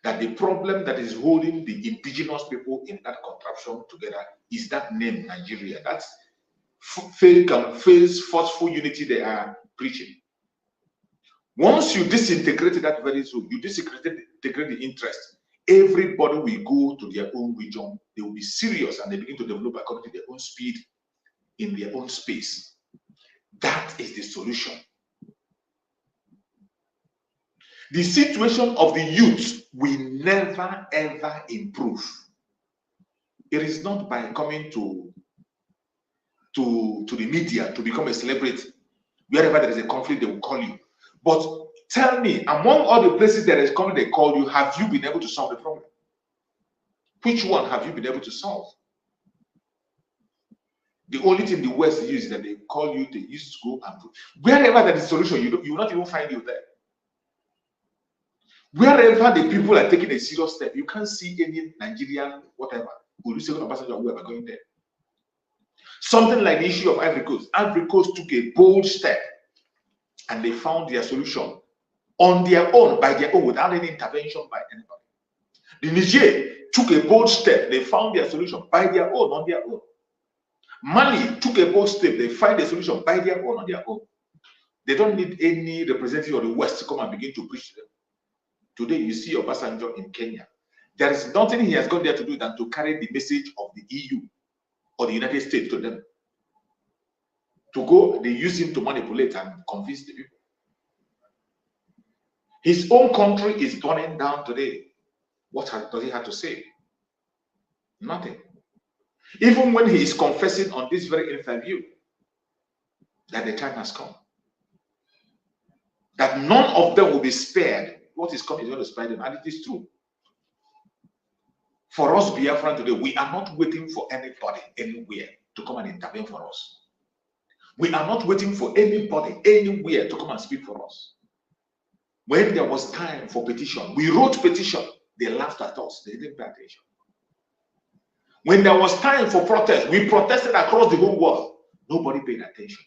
That the problem that is holding the indigenous people in that contraption together is that name Nigeria. That's fake and false, forceful unity they are preaching. Once you disintegrate that very soul, you disintegrate the interest. Everybody will go to their own region. They will be serious and they begin to develop according to their own speed in their own space. That is the solution. The situation of the youth will never ever improve. It is not by coming to the media to become a celebrity. Wherever there is a conflict, they will call you. But tell me, among all the places there is conflict they call you, have you been able to solve the problem? Which one have you been able to solve? The only thing the West use is that they call you, they used to go and wherever there is a solution, you will not even find you there. Wherever the people are taking a serious step, you can't see any Nigerian, whatever, Olusegun Obasanjo or whoever going there. Something like the issue of Ivory Coast. Ivory Coast took a bold step and they found their solution on their own, by their own, without any intervention by anybody. The Niger took a bold step. They found their solution by their own, on their own. Mali took a bold step. They find a solution by their own, on their own. They don't need any representative of the West to come and begin to preach to them. Today, you see Obasanjo in Kenya. There is nothing he has gone there to do than to carry the message of the EU or the United States to them. To go, they use him to manipulate and convince the people. His own country is burning down today. What does he have to say? Nothing. Even when he is confessing on this very interview that the time has come, that none of them will be spared. What is coming is going to spare them, and it is true. For us, Biafran today, we are not waiting for anybody anywhere to come and intervene for us. We are not waiting for anybody anywhere to come and speak for us. When there was time for petition, we wrote petition. They laughed at us. They didn't pay attention. When there was time for protest, we protested across the whole world. Nobody paid attention.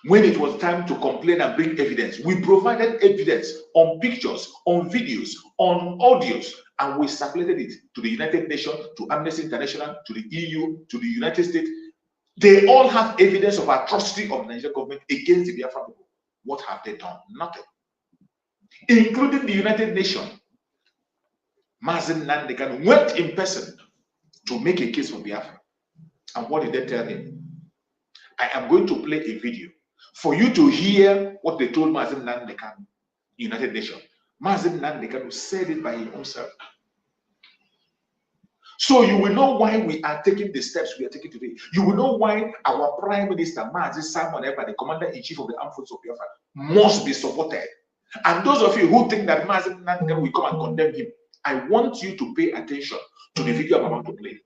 When it was time to complain and bring evidence, we provided evidence on pictures, on videos, on audios, and we circulated it to the United Nations, to Amnesty International, to the EU, to the United States. They all have evidence of atrocity of the Nigerian government against the Biafran people. What have they done? Nothing. Including the United Nations. Mazen Nandekan went in person to make a case for Biafra. And what did they tell him? I am going to play a video for you to hear what they told Mazen Nandekan, United Nations. Mazen Nandekan said it by his own self. So you will know why we are taking the steps we are taking today. You will know why our Prime Minister, Mazi Simon Ekpa, the Commander-in-Chief of the Armed Forces of Biafra, must be supported. And those of you who think that Mazi Nandekan will come and condemn him, I want you to pay attention to the video I'm about to play.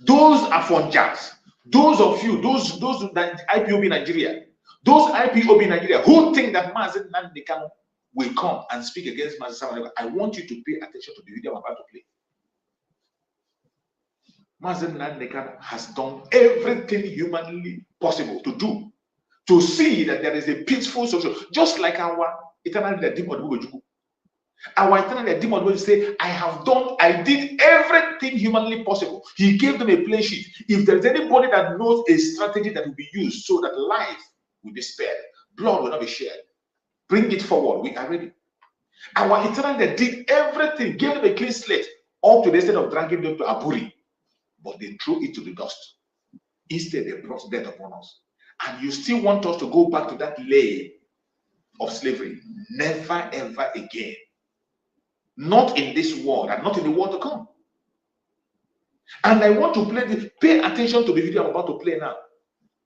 Those Afonjas, those of you, those that IPOB Nigeria, those IPOB Nigeria who think that Mazi Nandekan will come and speak against Mazi Simon Ekpa, I want you to pay attention to the video I'm about to play. Mazen Nandekan has done everything humanly possible to do to see that there is a peaceful solution, just like our eternal Redeemer. Our eternal Redeemer say, I did everything humanly possible. He gave them a play sheet. If there is anybody that knows a strategy that will be used so that life will be spared, blood will not be shared, bring it forward. We are ready. Our eternal did everything, gave them a clean slate, up to the extent of dragging them to Aburi. But they threw it to the dust. Instead, they brought death upon us. And you still want us to go back to that lane of slavery? Never, ever again. Not in this world, and not in the world to come. And I want to pay attention to the video I'm about to play now.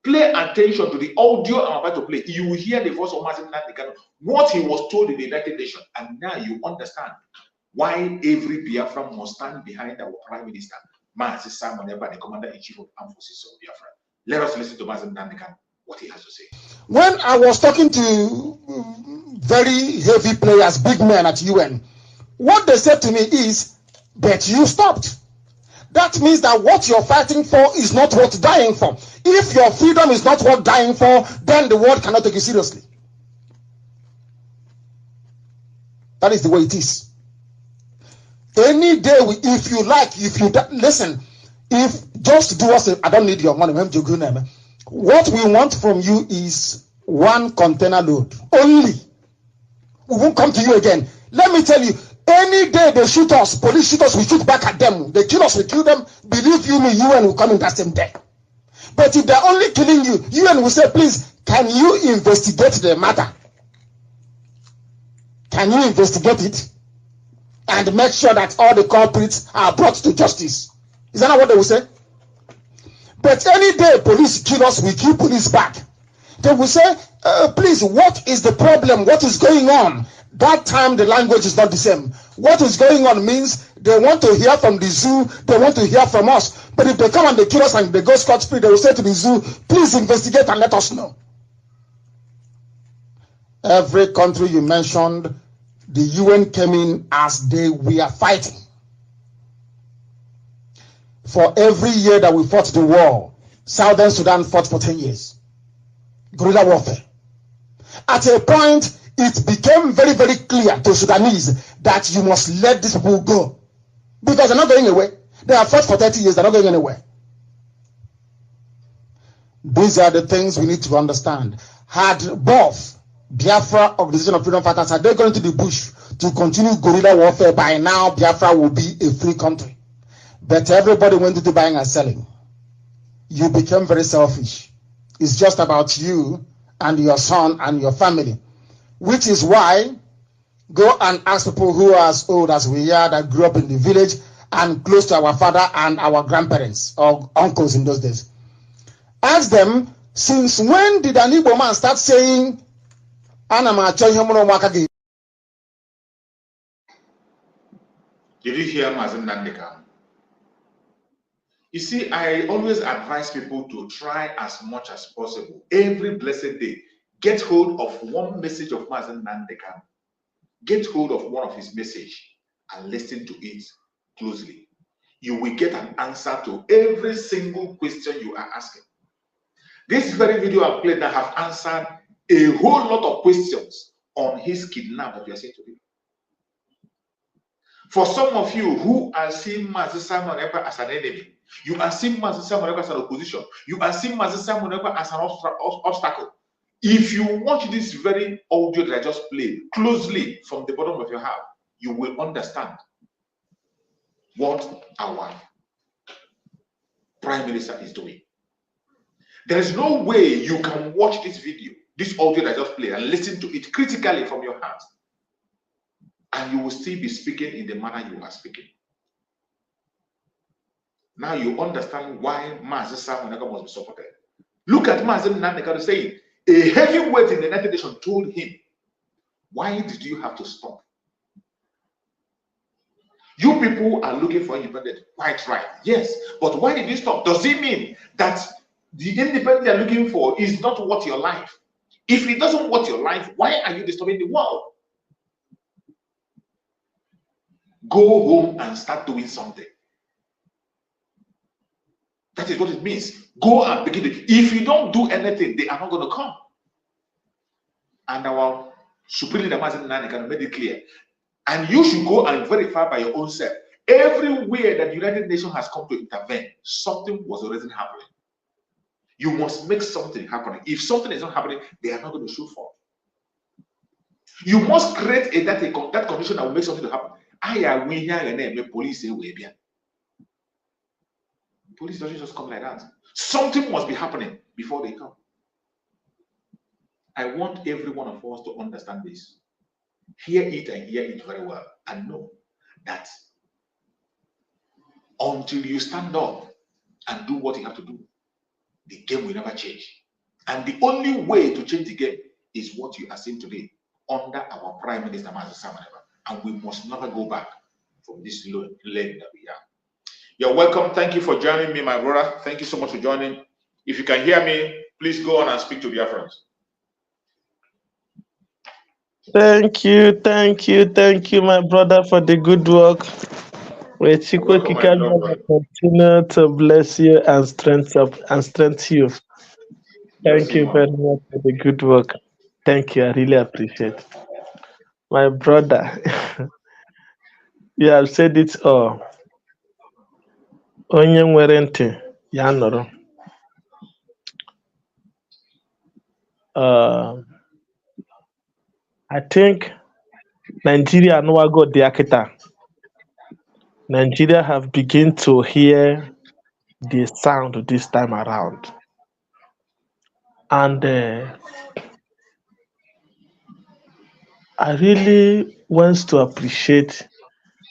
Pay attention to the audio I'm about to play. You will hear the voice of Mazi Nandekan, what he was told in the United Nations. And now you understand why every Biafran must stand behind our Prime Minister, Mazi Simon Ekpa, the Commander-in-Chief of the Armed Forces of Biafra. Let us listen to Mazi Nandekan, what he has to say. When I was talking to very heavy players, big men at UN, what they said to me is, but you stopped. That means that what you're fighting for is not worth dying for. If your freedom is not worth dying for, then the world cannot take you seriously. That is the way it is. Any day, if you like, listen, if just do us, I don't need your money. What we want from you is one container load only. We won't come to you again. Let me tell you, any day they shoot us, police shoot us, we shoot back at them. They kill us, we kill them. Believe you me, UN will come in that same day. But if they're only killing you, UN will say, please, can you investigate the matter? Can you investigate it? And make sure that all the culprits are brought to justice. Is that not what they will say? But any day police kill us, we kill police back. They will say, please, what is the problem? What is going on? That time the language is not the same. What is going on means they want to hear from the zoo, they want to hear from us. But if they come and they kill us and they go scot-free, they will say to the zoo, please investigate and let us know. Every country you mentioned, the UN came in as they were fighting. For every year that we fought the war, Southern Sudan fought for 10 years. Guerrilla warfare. At a point, it became very, very clear to Sudanese that you must let these people go. Because they're not going away. They have fought for 30 years, they're not going anywhere. These are the things we need to understand. Had both Biafra, Organization of Freedom Fighters, had they gone into the bush to continue guerrilla warfare, by now Biafra will be a free country. But everybody went into buying and selling. You became very selfish. It's just about you and your son and your family. Which is why, go and ask people who are as old as we are, that grew up in the village and close to our father and our grandparents or uncles in those days. Ask them, since when did an Igbo man start saying, Did you hear Mazen Nandeka? You see, I always advise people to try as much as possible, every blessed day, get hold of one message of Mazen Nandeka. Get hold of one of his message and listen to it closely. You will get an answer to every single question you are asking. This very video I've played that have answered a whole lot of questions on his kidnap that you are saying today. For some of you who are seeing Mazi Simon Ekpa as an enemy, you are seeing Mazi Simon Ekpa as an opposition, you are seeing Mazi Simon Ekpa as an obstacle. If you watch this very audio that I just played closely from the bottom of your heart, you will understand what our Prime Minister is doing. There is no way you can watch this video, this audio that I just played, and listen to it critically from your heart, and you will still be speaking in the manner you are speaking. Now you understand why Mazi Simon Ekpa must be supported. Look at Mazi Nandeka saying, a heavyweight in the United Nations told him, why did you have to stop? You people are looking for independence, quite right. Yes, but why did you stop? Does it mean that the independence you're looking for is not worth your life? If it doesn't worth your life, why are you disturbing the world? Go home and start doing something. That is what it means. Go and begin it. If you don't do anything, they are not going to come. And our Supreme Leader Mazen Nandeka made it clear. And you should go and verify by your own self. Everywhere that the United Nations has come to intervene, something was already happening. You must make something happen. If something is not happening, they are not going to shoot for. You must create that condition that will make something to happen. Police doesn't just come like that. Something must be happening before they come. I want every one of us to understand this. Hear it and hear it very well, and know that until you stand up and do what you have to do, the game will never change. And the only way to change the game is what you are seeing today under our Prime Minister Mazi Simon Ekpa. And we must never go back from this lane that we are. You're welcome. Thank you for joining me, my brother. Thank you so much for joining. If you can hear me, please go on and speak to Biafrans. Thank you, my brother, for the good work. May Chukwu continue to bless you and strengthen you. Thank you very much for the good work. Thank you. I really appreciate it. My brother, you have said it all. Onye nwere ntị ya nụrụ. I think Nigeria Noago Diakita. Nigeria have begun to hear the sound this time around. And I really want to appreciate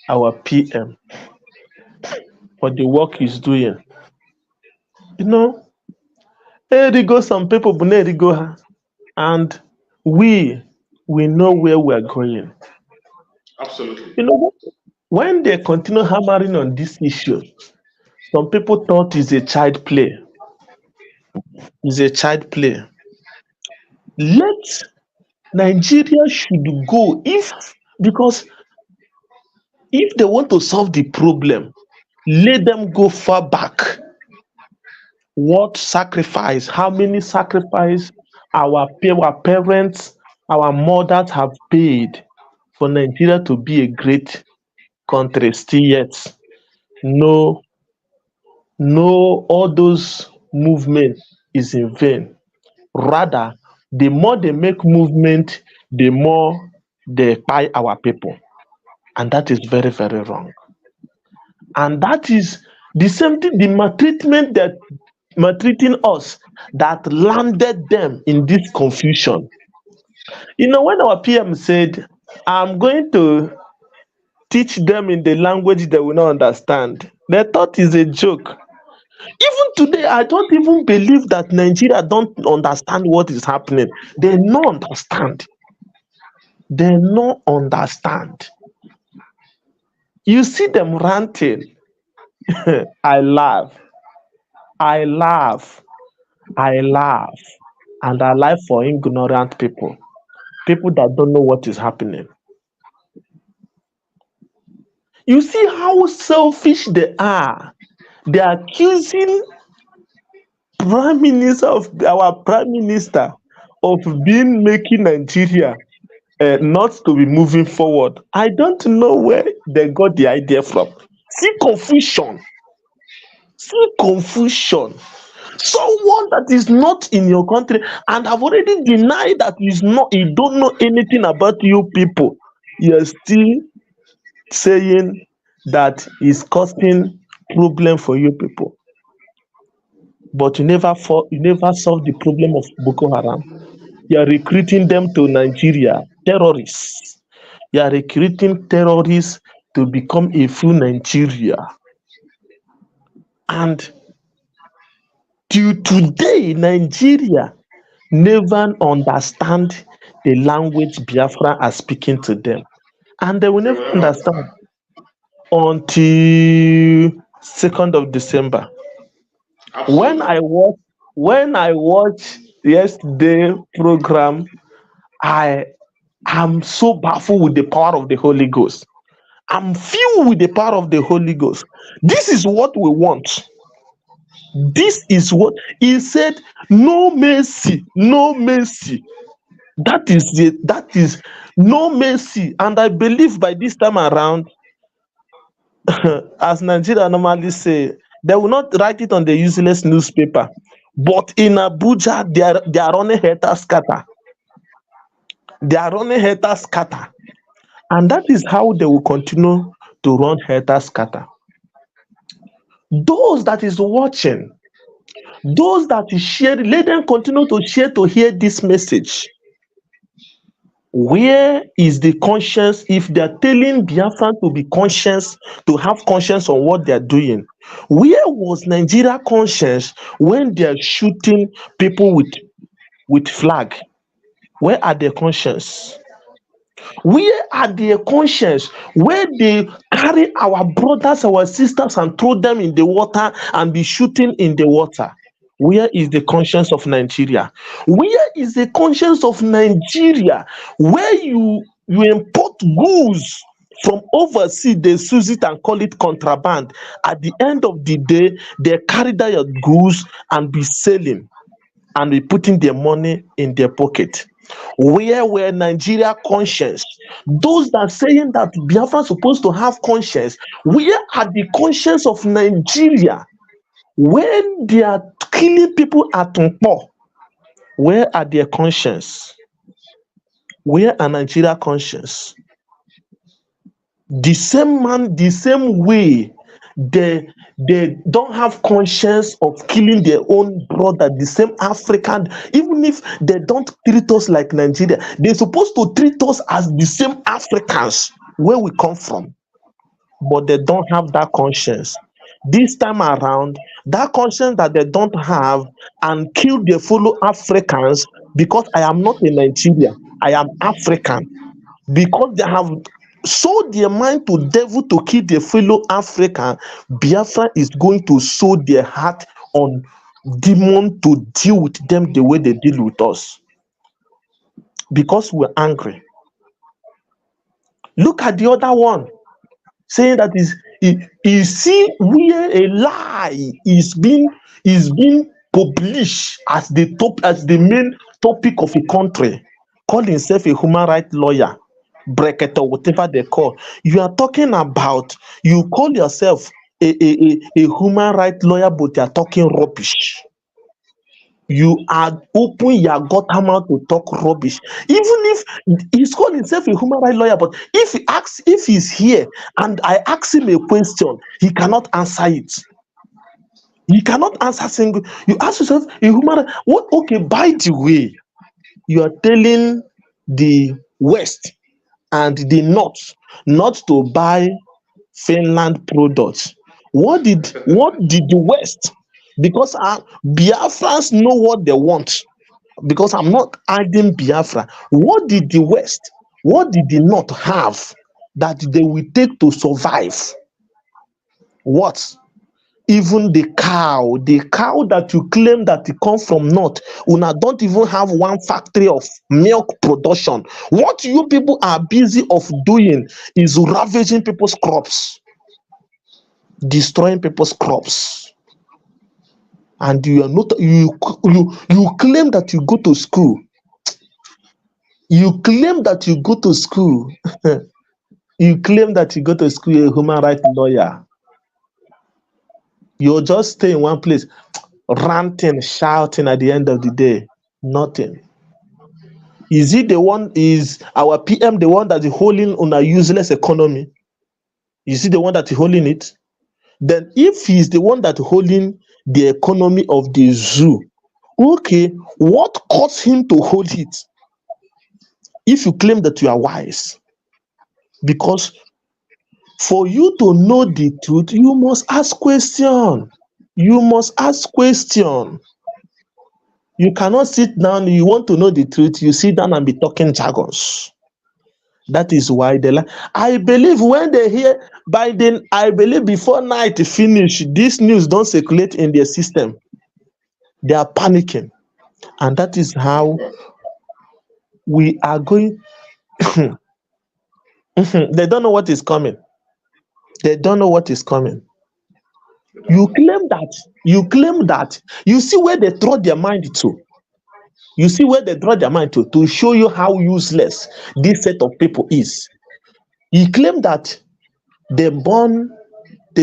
our PM for the work he's doing. You know, some people, and we know where we're going. Absolutely. You know, when they continue hammering on this issue, some people thought it's a child play. It's a child play. Let Nigeria should go because if they want to solve the problem, let them go far back. What sacrifice? How many sacrifice our parents Our mothers have paid for Nigeria to be a great country. Still yet, no, no, all those movement is in vain. Rather, the more they make movement, the more they buy our people. And that is very, very wrong. And that is the same thing, the maltreatment that maltreating us that landed them in this confusion. When our PM said, I'm going to teach them in the language they will not understand, they thought it's a joke. Even today, I don't even believe that Nigeria don't understand what is happening. They no understand. They no understand. You see them ranting. I laugh. I laugh. I laugh. And I laugh for ignorant people. People that don't know what is happening. You see how selfish they are. They are accusing our prime minister of making Nigeria not to be moving forward. I don't know where they got the idea from. See confusion. See confusion. Someone that is not in your country and have already denied that he don't know anything about you people. You're still saying that is causing problem for you people. But you never solve the problem of Boko Haram. You are recruiting them to Nigeria, terrorists. You are recruiting terrorists to become a full Nigeria. And till today, Nigeria never understand the language Biafra are speaking to them. And they will never understand until 2nd of December. Absolutely. When I watch yesterday program, I am so baffled with the power of the Holy Ghost. I'm filled with the power of the Holy Ghost. This is what we want. This is what he said. No mercy, no mercy. That is no mercy. And I believe by this time around, as Nigeria normally say, they will not write it on the useless newspaper. But in Abuja, they are running haters scatter. They are running haters scatter. And that is how they will continue to run haters scatter. Those that is watching, those that is sharing, let them continue to share to hear this message. Where is the conscience if they are telling Biafran to be conscious, to have conscience on what they are doing? Where was Nigeria conscience when they are shooting people with flag? Where are their conscience? Where are their conscience where they carry our brothers, our sisters and throw them in the water and be shooting in the water? Where is the conscience of Nigeria? Where is the conscience of Nigeria where you import goods from overseas, they use it and call it contraband. At the end of the day, they carry their goods and be selling and be putting their money in their pocket. Where were Nigeria conscience? Those that are saying that Biafra is supposed to have conscience, where are the conscience of Nigeria? When they are killing people at Nkpo, where are their conscience? Where are Nigeria conscience? The same man, the same way they don't have conscience of killing their own brother, the same African, even if they don't treat us like Nigeria, they're supposed to treat us as the same Africans where we come from. But they don't have that conscience. This time around, that conscience that they don't have and kill their fellow Africans because I am not in Nigeria, I am African. Because they have sold their mind to devil to kill their fellow African, Biafra is going to sow their heart on demon to deal with them the way they deal with us. Because we're angry. Look at the other one, saying that you see where a lie is being published as the main topic of a country, call himself a human rights lawyer, bracket or whatever they call. You are talking about, you call yourself a human rights lawyer, but you are talking rubbish. You are open your gutter mouth to talk rubbish. Even if he's called himself a human rights lawyer, but if he's here and I ask him a question, he cannot answer it. He cannot answer single. You ask yourself a human what? Okay, by the way, you are telling the West and the North not to buy Finland products. What did the West? Because Biafrans know what they want. Because I'm not adding Biafra. What did the West, what did the North have that they will take to survive? What? Even the cow that you claim that it comes from North, una don't even have one factory of milk production. What you people are busy of doing is ravaging people's crops, destroying people's crops. And you are not, you claim that you go to school. You claim that you go to school. You claim that you go to school, a human rights lawyer. You'll just stay in one place, ranting, shouting at the end of the day. Nothing. Is our PM the one that is holding on a useless economy? Is he the one that is holding it? Then if he's the one that is holding the economy of the zoo, okay, what caused him to hold it? If you claim that you are wise, because for you to know the truth, you must ask question. You must ask question. You cannot sit down, you want to know the truth, you sit down and be talking jargons. That is why I believe when they hear Biden, I believe before night finish, this news don't circulate in their system. They are panicking. And that is how we are going. They don't know what is coming. They don't know what is coming. You claim that. You see where they draw their mind to. You see where they draw their mind to show you how useless this set of people is. You claim that they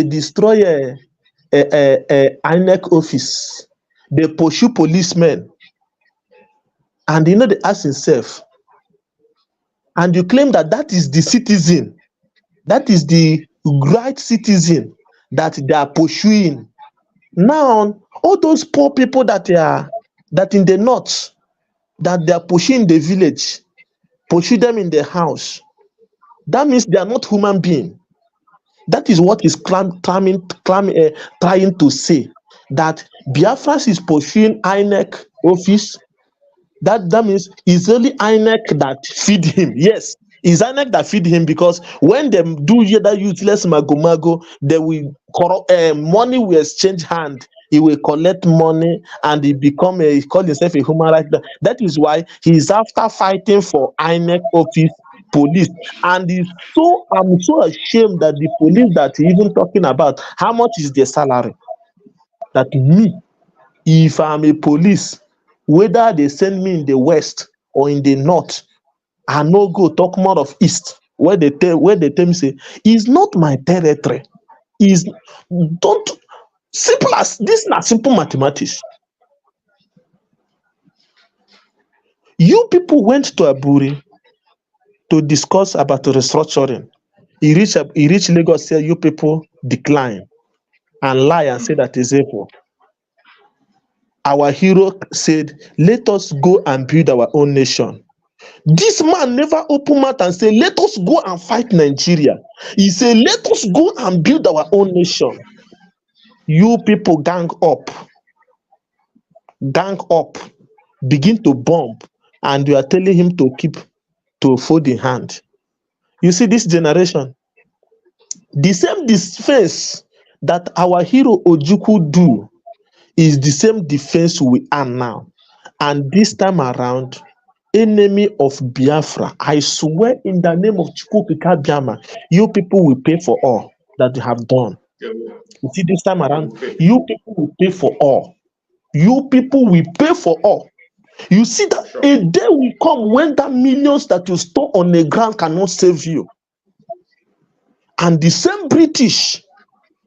destroy a INEC office. They pursue policemen. And they ask themselves. And you claim that is the citizen. That is the right citizen that they are pursuing. Now, all those poor people that in the north, that they are pursuing the village, pursue them in the house. That means they are not human beings. That is what is trying to say. That Biafra is pursuing INEC office. That means it's only INEC that feed him. Yes, it's INEC that feed him, because when they do that useless mago, they will money will exchange hand. He will collect money and he call himself a human rights. That is why he is after fighting for INEC office police. And I'm so ashamed that the police that he even talking about, how much is their salary? That me, if I'm a police, whether they send me in the west or in the north, I no go talk more of east, where they tell me say, it's not my territory. Simple as this, not simple mathematics. You people went to Aburi to discuss about the restructuring. He reached Lagos, said you people decline and lie and say that is evil. Our hero said, let us go and build our own nation. This man never opened mouth and said, let us go and fight Nigeria. He said, let us go and build our own nation. You people gang up, begin to bomb, and you are telling him to fold the hand. You see this generation, the same defense that our hero Ojukwu do is the same defense we are now. And this time around, enemy of Biafra, I swear in the name of Chukwuka Biama, you people will pay for all that you have done. You see, this time around, you people will pay for all. You people will pay for all. You see that a day will come when that millions that you store on the ground cannot save you. And the same British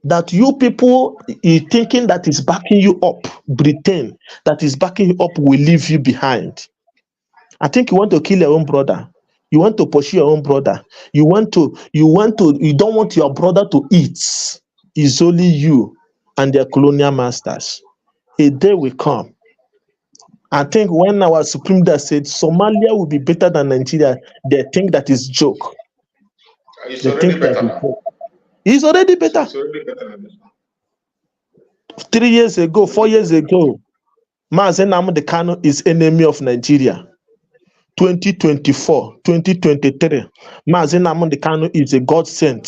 that you people is thinking that is backing you up, Britain that is backing you up will leave you behind. I think you want to kill your own brother. You want to pursue your own brother. You don't want your brother to eat. It's only you and their colonial masters. A day will come. I think when our Supreme Leader said Somalia will be better than Nigeria, they think that is joke. It's already better now. It's already better. It's already better than this. 3 years ago, 4 years ago, Mazen Nnamdi Kanu is enemy of Nigeria. 2024, 2023, Mazen Nnamdi Kanu is a God sent.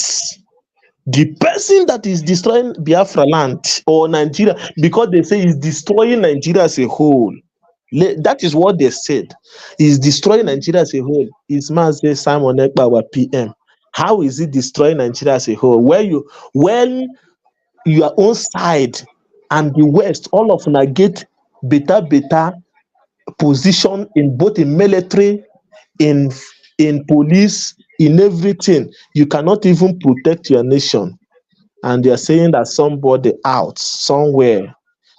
The person that is destroying Biafra land or Nigeria, because they say he's destroying Nigeria as a whole. That is what they said. He's destroying Nigeria as a whole. Is Mazen Simon Ekpa, our PM. How is it destroying Nigeria as a whole? When your own side and the West, all of them get better position in both in military, in police, in everything. You cannot even protect your nation. And they are saying that somebody out somewhere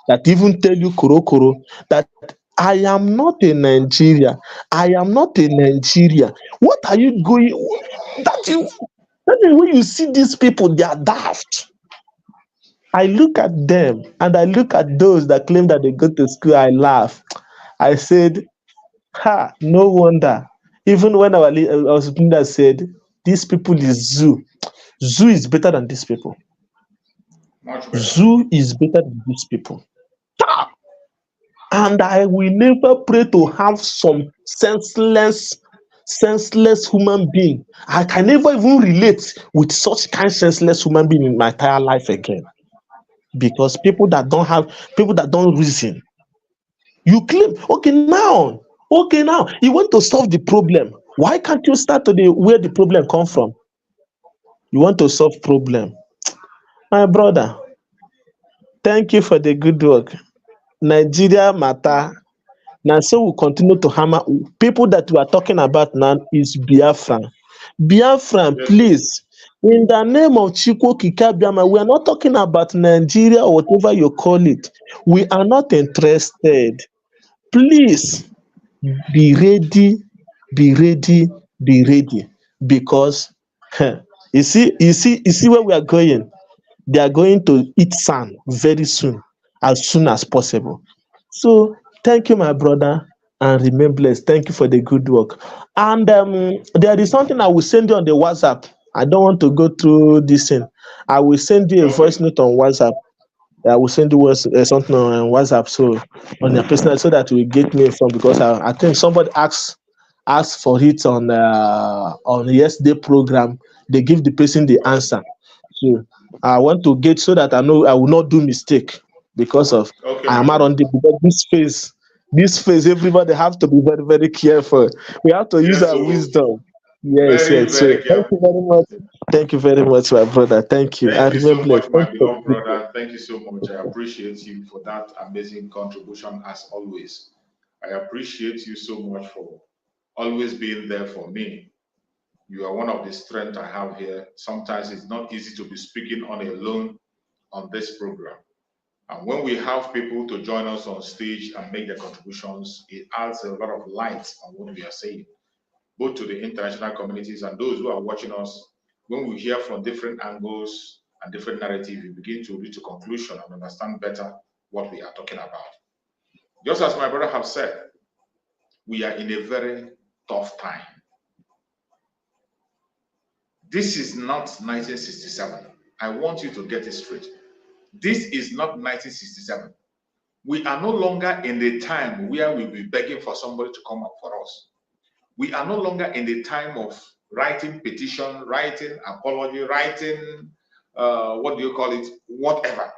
that even tell you Koro that I am not in Nigeria. I am not in Nigeria. What are you going? That is when you see these people, they are daft. I look at them and I look at those that claim that they go to school. I laugh. I said, no wonder. Even when our leader said, these people is zoo. Zoo is better than these people. Much better. Zoo is better than these people. And I will never pray to have some senseless human being. I can never even relate with such kind of senseless human being in my entire life again. Because people that don't reason. You claim, okay, now, you want to solve the problem. Why can't you start to where the problem come from? You want to solve problem. My brother, thank you for the good work. Nigeria matter. Now, so we continue to hammer. People that we are talking about now is Biafran. Biafran, yes. Please, in the name of Chukwu Kikabiama, we are not talking about Nigeria or whatever you call it. We are not interested. Please, be ready, because you see where we are going. They are going to eat sand very soon as possible. So thank you, my brother, and remain blessed. Thank you for the good work. And there is something I will send you on the WhatsApp. I don't want to go through this thing. I will send you a voice note on WhatsApp. I will send you something on WhatsApp, so on your personal, so that you get me informed, because I think somebody asked for it on yesterday program. They give the person the answer. So I want to get so that I know I will not do mistake, because of I am around this phase. Everybody have to be very, very careful. We have to use our wisdom. Yes. Very So thank you very much. Thank you very much, my brother. Thank you. Thank you so much, my beloved brother. Thank you so much. I appreciate you for that amazing contribution, as always. I appreciate you so much for always being there for me. You are one of the strengths I have here. Sometimes it's not easy to be speaking on alone on this program. And when we have people to join us on stage and make their contributions, it adds a lot of light on what we are saying, both to the international communities and those who are watching us. When we hear from different angles and different narratives, we begin to reach a conclusion and understand better what we are talking about. Just as my brother have said, we are in a very tough time. This is not 1967. I want you to get it straight. This is not 1967. We are no longer in the time where we'll be begging for somebody to come up for us. We are no longer in the time of writing petition, writing apology, writing, whatever.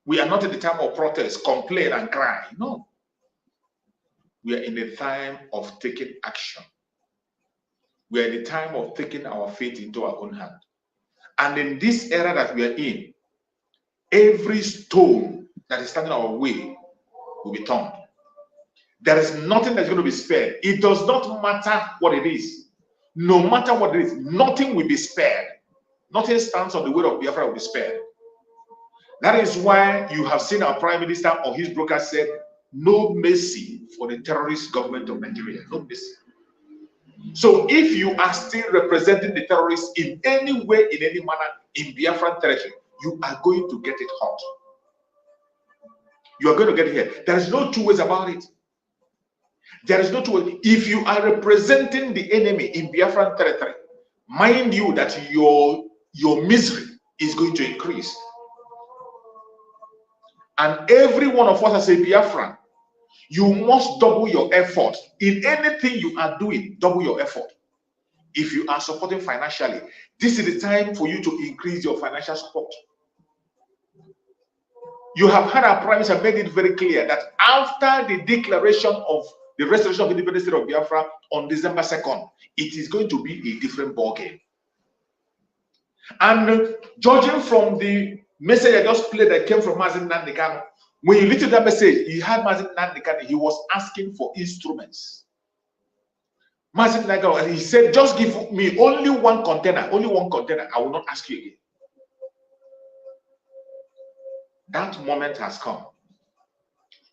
We are not in the time of protest, complain and cry. No. We are in the time of taking action. We are in the time of taking our fate into our own hand. And in this era that we are in, every stone that is standing our way will be turned. There is nothing that's going to be spared. It does not matter what it is. No matter what it is, nothing will be spared. Nothing stands on the way of Biafra will be spared. That is why you have seen our Prime Minister or his broker said, no mercy for the terrorist government of Nigeria. No mercy. So if you are still representing the terrorists in any way, in any manner, in Biafran territory, you are going to get it hot. You are going to get it here. There is no two ways about it. There is no two ways. If you are representing the enemy in Biafran territory, mind you that your misery is going to increase. And every one of us as a Biafran, you must double your effort. In anything you are doing, double your effort. If you are supporting financially, this is the time for you to increase your financial support. You have had our Prime Minister made it very clear that after the declaration of the restoration of the independent state of Biafra on December 2nd, it is going to be a different ballgame. And judging from the message I just played that came from Mazin Nandekano, when you listen to that message, you had Mazin Nandekano, he was asking for instruments. Mazin Nandekano, he said, just give me only one container, I will not ask you again. That moment has come.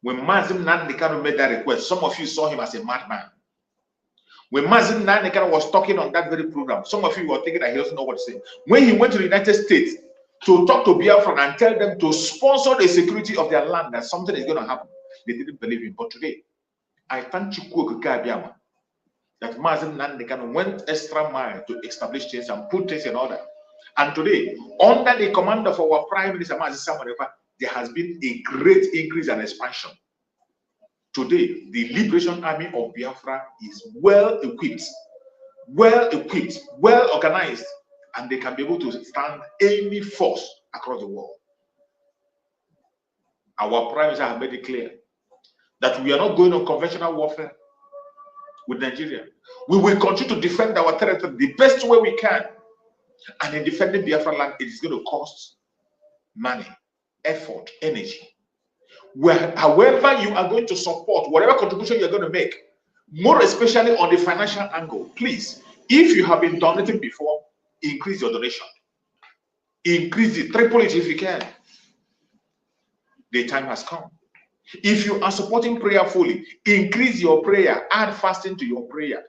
When Mazin Nandekano made that request, some of you saw him as a madman. When Mazin Nandekano was talking on that very program, some of you were thinking that he doesn't know what to say. When he went to the United States to talk to Biafran and tell them to sponsor the security of their land, that something is going to happen, they didn't believe him. But today, I thank you that Mazin Nandekano went extra mile to establish things and put things in order. And today, under the command of our Prime Minister, there has been a great increase and expansion. Today, the Liberation Army of Biafra is well equipped, well organized, and they can be able to stand any force across the world. Our Prime Minister has made it clear that we are not going on conventional warfare with Nigeria. We will continue to defend our territory the best way we can. And in defending Biafra land, it is going to cost money, effort, energy. However you are going to support, whatever contribution you're going to make, more especially on the financial angle, please, if you have been donating before, increase your donation. Increase it, triple it if you can. The time has come. If you are supporting prayerfully, increase your prayer, add fasting to your prayer.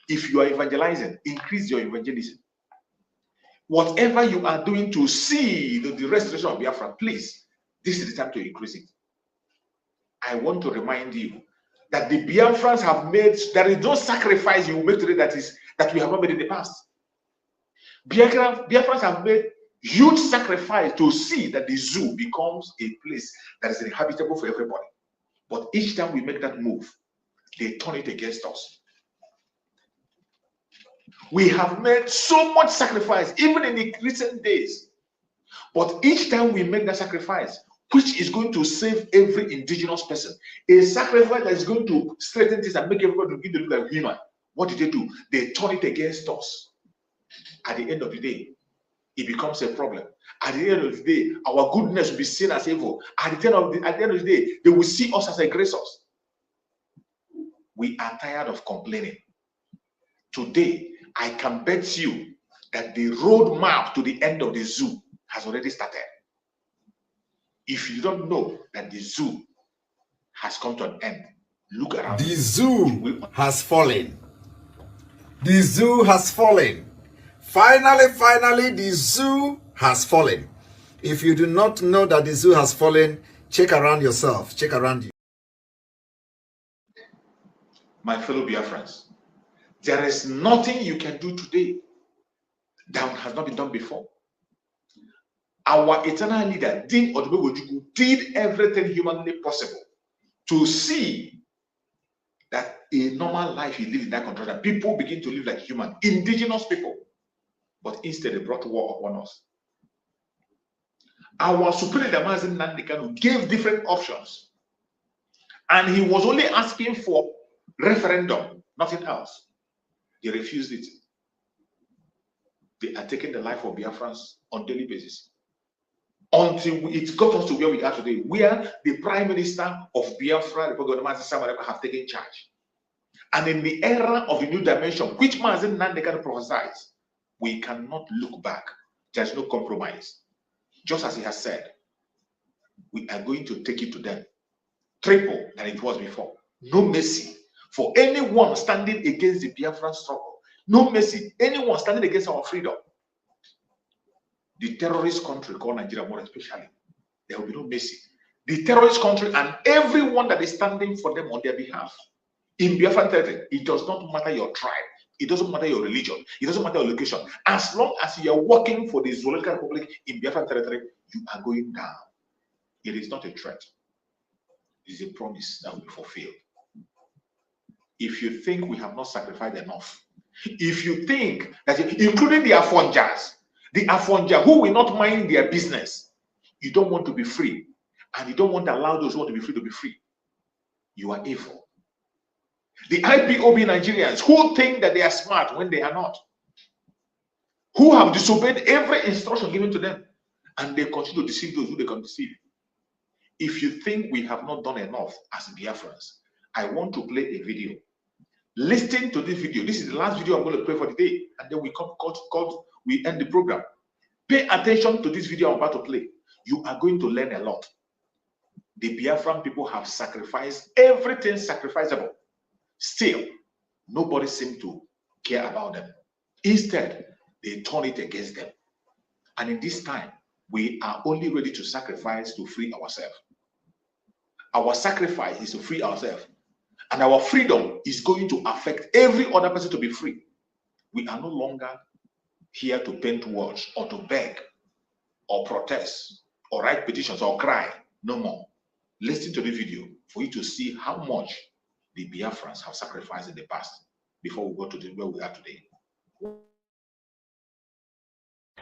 If you are evangelizing, increase your evangelism. Whatever you are doing to see the restoration of Biafra, please, this is the time to increase it. I want to remind you that the Biafrans have made, there is no sacrifice you will make today that we have not made in the past. Biafrans have made huge sacrifice to see that the zoo becomes a place that is inhabitable for everybody. But each time we make that move, they turn it against us. We have made so much sacrifice, even in the recent days. But each time we make that sacrifice, which is going to save every indigenous person, a sacrifice that is going to straighten things and make everybody begin to look like human, what did they do? They turn it against us. At the end of the day, it becomes a problem. At the end of the day, our goodness will be seen as evil. At the end of the day, they will see us as aggressors. We are tired of complaining. Today, I can bet you that the roadmap to the end of the zoo has already started. If you don't know that the zoo has come to an end, look around. The zoo has fallen. The zoo has fallen. Finally, the zoo has fallen. If you do not know that the zoo has fallen, check around yourself. Check around you. My fellow Biafrans, there is nothing you can do today that has not been done before. Our eternal leader, Dean Odubegwu, did everything humanly possible to see that a normal life he lived in that country, that people begin to live like human, indigenous people. But instead, they brought war upon us. Our Supreme Leader Mazin Nandekano gave different options. And he was only asking for referendum, nothing else. They refused it. They are taking the life of Biafrans on a daily basis. until it got us to where we are today, where the Prime Minister of Biafra, have taken charge. And in the era of the new dimension, which Mazen Nandekan prophesies, we cannot look back. There's no compromise. Just as he has said, we are going to take it to them triple than it was before. No mercy for anyone standing against the Biafran struggle. No mercy. Anyone standing against our freedom. The terrorist country called Nigeria, more especially, there will be no mercy. The terrorist country and everyone that is standing for them on their behalf. In Biafran territory, it does not matter your tribe. It doesn't matter your religion. It doesn't matter your location. As long as you are working for the Zoological Republic in Biafran territory, you are going down. It is not a threat. It is a promise that will be fulfilled. If you think we have not sacrificed enough, if you think that, including the Afonja who will not mind their business, you don't want to be free, and you don't want to allow those who want to be free, you are evil. The IPOB Nigerians who think that they are smart when they are not, who have disobeyed every instruction given to them, and they continue to deceive those who they can deceive. If you think we have not done enough as Biafrans, I want to play a video. Listen to this video. This is the last video I'm going to play for the day, and then we end the program. Pay attention to this video I'm about to play. You are going to learn a lot. The Biafran people have sacrificed everything sacrificable. Still, nobody seems to care about them. Instead, they turn it against them. And in this time, we are only ready to sacrifice to free ourselves. Our sacrifice is to free ourselves. And our freedom is going to affect every other person to be free. We are no longer here to paint walls or to beg or protest or write petitions or cry. No more. Listen to the video for you to see how much the Biafrans have sacrificed in the past before we go to where we are today.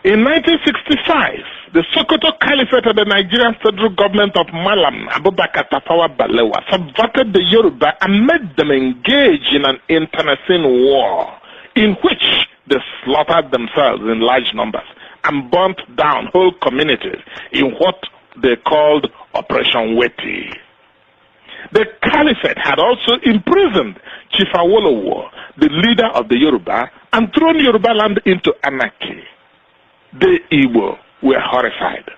In 1965, the Sokoto Caliphate of the Nigerian federal government of Malam Abubakar Tafawa Balewa subverted the Yoruba and made them engage in an internecine war in which they slaughtered themselves in large numbers and burnt down whole communities in what they called Operation Weti. The Caliphate had also imprisoned Chief Awolowo, the leader of the Yoruba, and thrown Yoruba land into anarchy. The Igbo were horrified.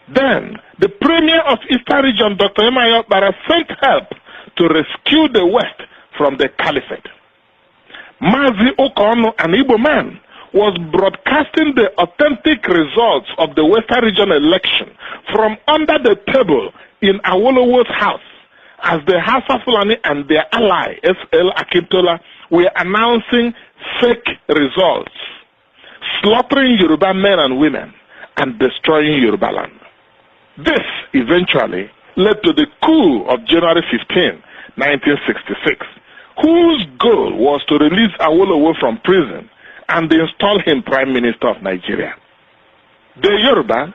Then, the Premier of Eastern Region, Dr. Emayo Bara, sent help to rescue the West from the Caliphate. Mazi Okono, an Igbo man, was broadcasting the authentic results of the Western Region election from under the table in Awolowo's house as the Hausa Fulani and their ally, SL Akintola, were announcing fake results, slaughtering Yoruba men and women, and destroying Yoruba land. This eventually led to the coup of January 15, 1966, whose goal was to release Awolowo from prison and install him Prime Minister of Nigeria. The Yoruba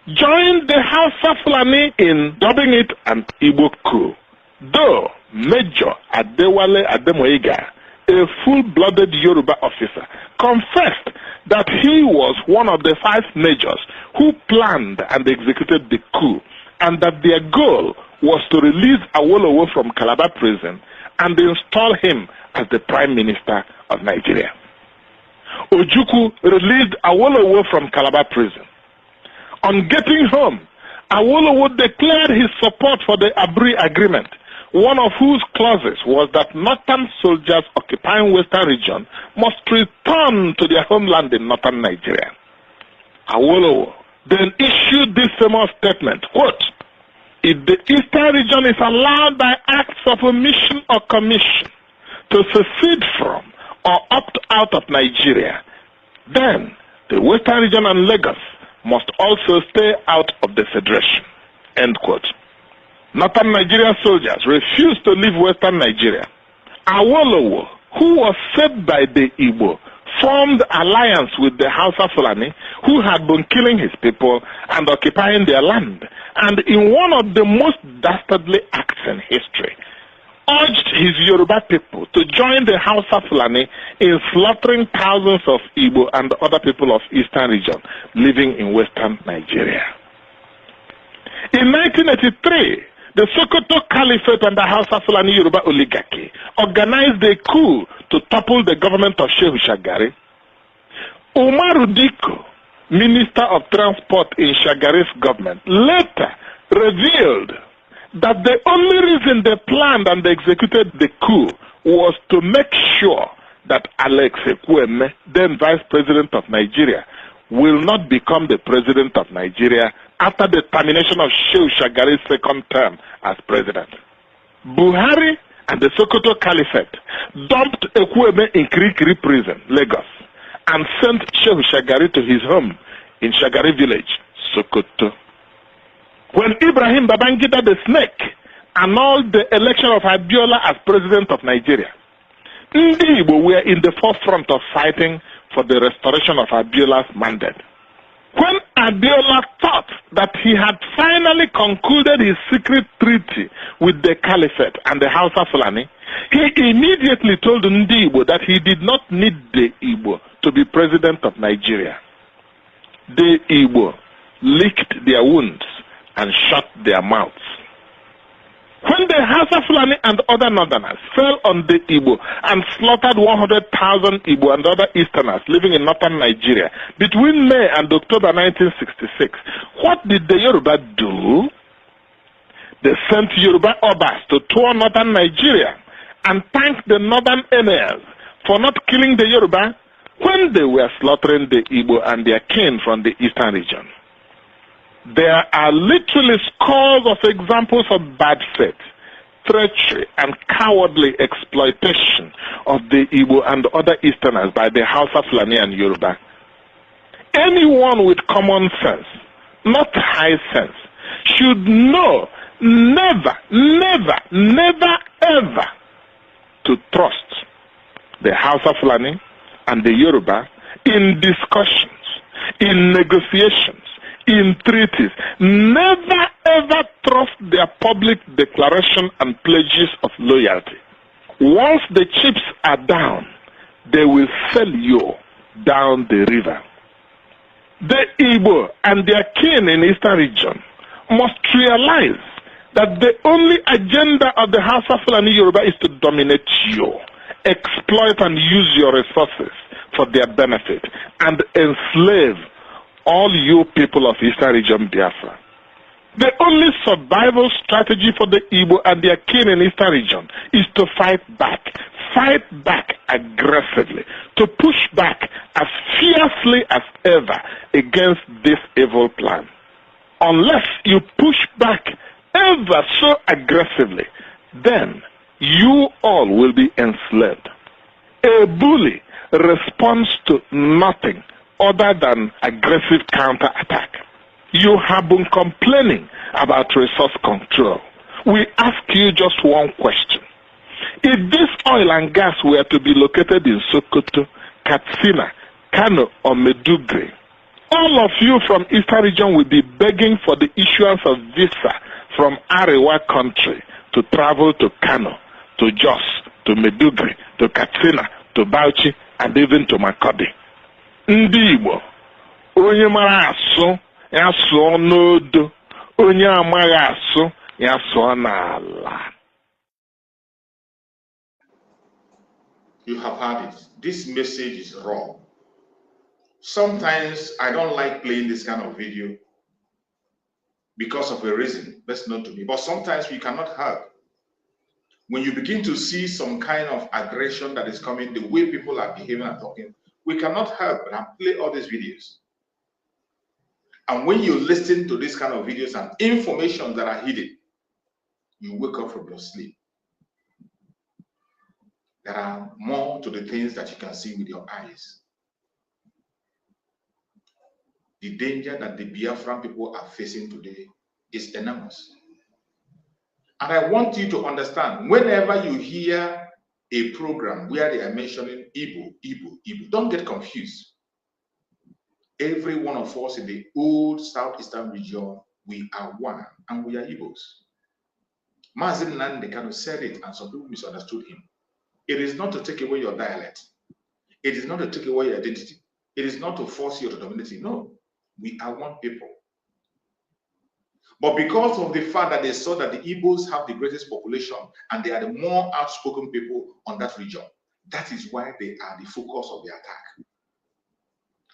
joined the Hausa Fulani in dubbing it an Igbo coup, though Major Adewale Ademoyiga, a full-blooded Yoruba officer, confessed that he was one of the 5 majors who planned and executed the coup, and that their goal was to release Awolowo from Calabar prison and install him as the Prime Minister of Nigeria. Ojukwu released Awolowo from Calabar prison. On getting home, Awolowo declared his support for the Abri Agreement, one of whose clauses was that northern soldiers occupying Western region must return to their homeland in northern Nigeria. Awolowo then issued this famous statement, quote, "If the Eastern region is allowed by acts of omission or commission to secede from or opt out of Nigeria, then the Western region and Lagos must also stay out of the Federation." End quote. Northern Nigerian soldiers refused to leave Western Nigeria. Awolowo, who was saved by the Igbo, formed alliance with the Hausa Fulani, who had been killing his people and occupying their land, and in one of the most dastardly acts in history, urged his Yoruba people to join the Hausa Fulani in slaughtering thousands of Igbo and other people of Eastern region living in Western Nigeria. In 1983, the Sokoto Caliphate and the Hausa Fulani Yoruba oligarchy organized a coup to topple the government of Shehu Shagari. Umaru Diko, Minister of Transport in Shagari's government, later revealed that the only reason they planned and they executed the coup was to make sure that Alex Ekwueme, then Vice President of Nigeria, will not become the President of Nigeria after the termination of Shehu Shagari's second term as President. Buhari and the Sokoto Caliphate dumped Ekwueme in Kirikiri Prison, Lagos, and sent Shehu Shagari to his home in Shagari Village, Sokoto. When Ibrahim Babangida the Snake annulled the election of Abiola as President of Nigeria, Ndi Igbo were in the forefront of fighting for the restoration of Abiola's mandate. When Abiola thought that he had finally concluded his secret treaty with the Caliphate and the Hausa Fulani, he immediately told Ndi Igbo that he did not need the Igbo to be President of Nigeria. The Igbo licked their wounds and shut their mouths. When the Hausa Fulani and other northerners fell on the Igbo and slaughtered 100,000 Igbo and other Easterners living in northern Nigeria between May and October 1966, what did the Yoruba do? They sent Yoruba Obas to tour northern Nigeria and thanked the northern emirs for not killing the Yoruba when they were slaughtering the Igbo and their kin from the eastern region. There are literally scores of examples of bad faith, treachery, and cowardly exploitation of the Igbo and other Easterners by the Hausa Fulani and Yoruba. Anyone with common sense, not high sense, should know never, never, never, ever to trust the Hausa Fulani and the Yoruba in discussions, in negotiations, in treaties. Never ever trust their public declaration and pledges of loyalty. Once the chips are down, they will sell you down the river. The Igbo and their kin in Eastern region must realize that the only agenda of the Hausa Fulani Yoruba is to dominate you, exploit and use your resources for their benefit, and enslave all you people of Eastern region Biafra. The only survival strategy for the Igbo and their kin in Eastern region is to fight back aggressively, to push back as fiercely as ever against this evil plan. Unless you push back ever so aggressively, then you all will be enslaved. A bully responds to nothing other than aggressive counterattack. You have been complaining about resource control. We ask you just one question. If this oil and gas were to be located in Sokoto, Katsina, Kano, or Medugri, all of you from Eastern region will be begging for the issuance of visa from RROR country to travel to Kano, to Jos, to Medugri, to Katsina, to Bauchi, and even to Makodi. Ndị Igbo, onye mara asụ, ya sụọ n'odo, onye amaghị asụ, ya sụọ n'ala. You have heard it. This message is wrong. Sometimes I don't like playing this kind of video because of a reason best known to me. But sometimes we cannot help. When you begin to see some kind of aggression that is coming, the way people are behaving and talking, we cannot help but play all these videos. And when you listen to this kind of videos and information that are hidden, you wake up from your sleep. There are more to the things that you can see with your eyes. The danger that the Biafran people are facing today is enormous. And I want you to understand, whenever you hear a program where they are mentioning Igbo, don't get confused. Every one of us in the old southeastern region, we are one, and we are Igbos. Mazin Nandekano said it, and some people misunderstood him. It is not to take away your dialect. It is not to take away your identity. It is not to force you to dominate. No, we are one people. But because of the fact that they saw that the Igbos have the greatest population and they are the more outspoken people on that region, that is why they are the focus of the attack.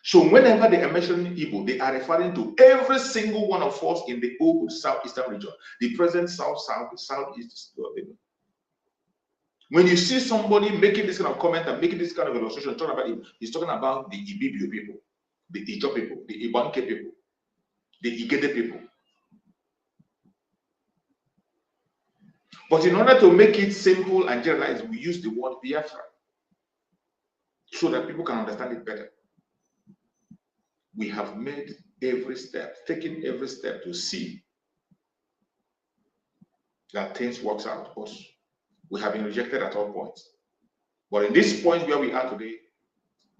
So whenever they are mentioning Igbo, they are referring to every single one of us in the old southeastern region, the present south-south, the southeast. When you see somebody making this kind of comment and making this kind of illustration, talking about it, he's talking about the Ibibio people, the Ijo people, the Ibanke people, the Igede people. But in order to make it simple and generalized, we use the word Biafra so that people can understand it better. We have made every step, taken every step to see that things works out, but we have been rejected at all points. But in this point where we are today,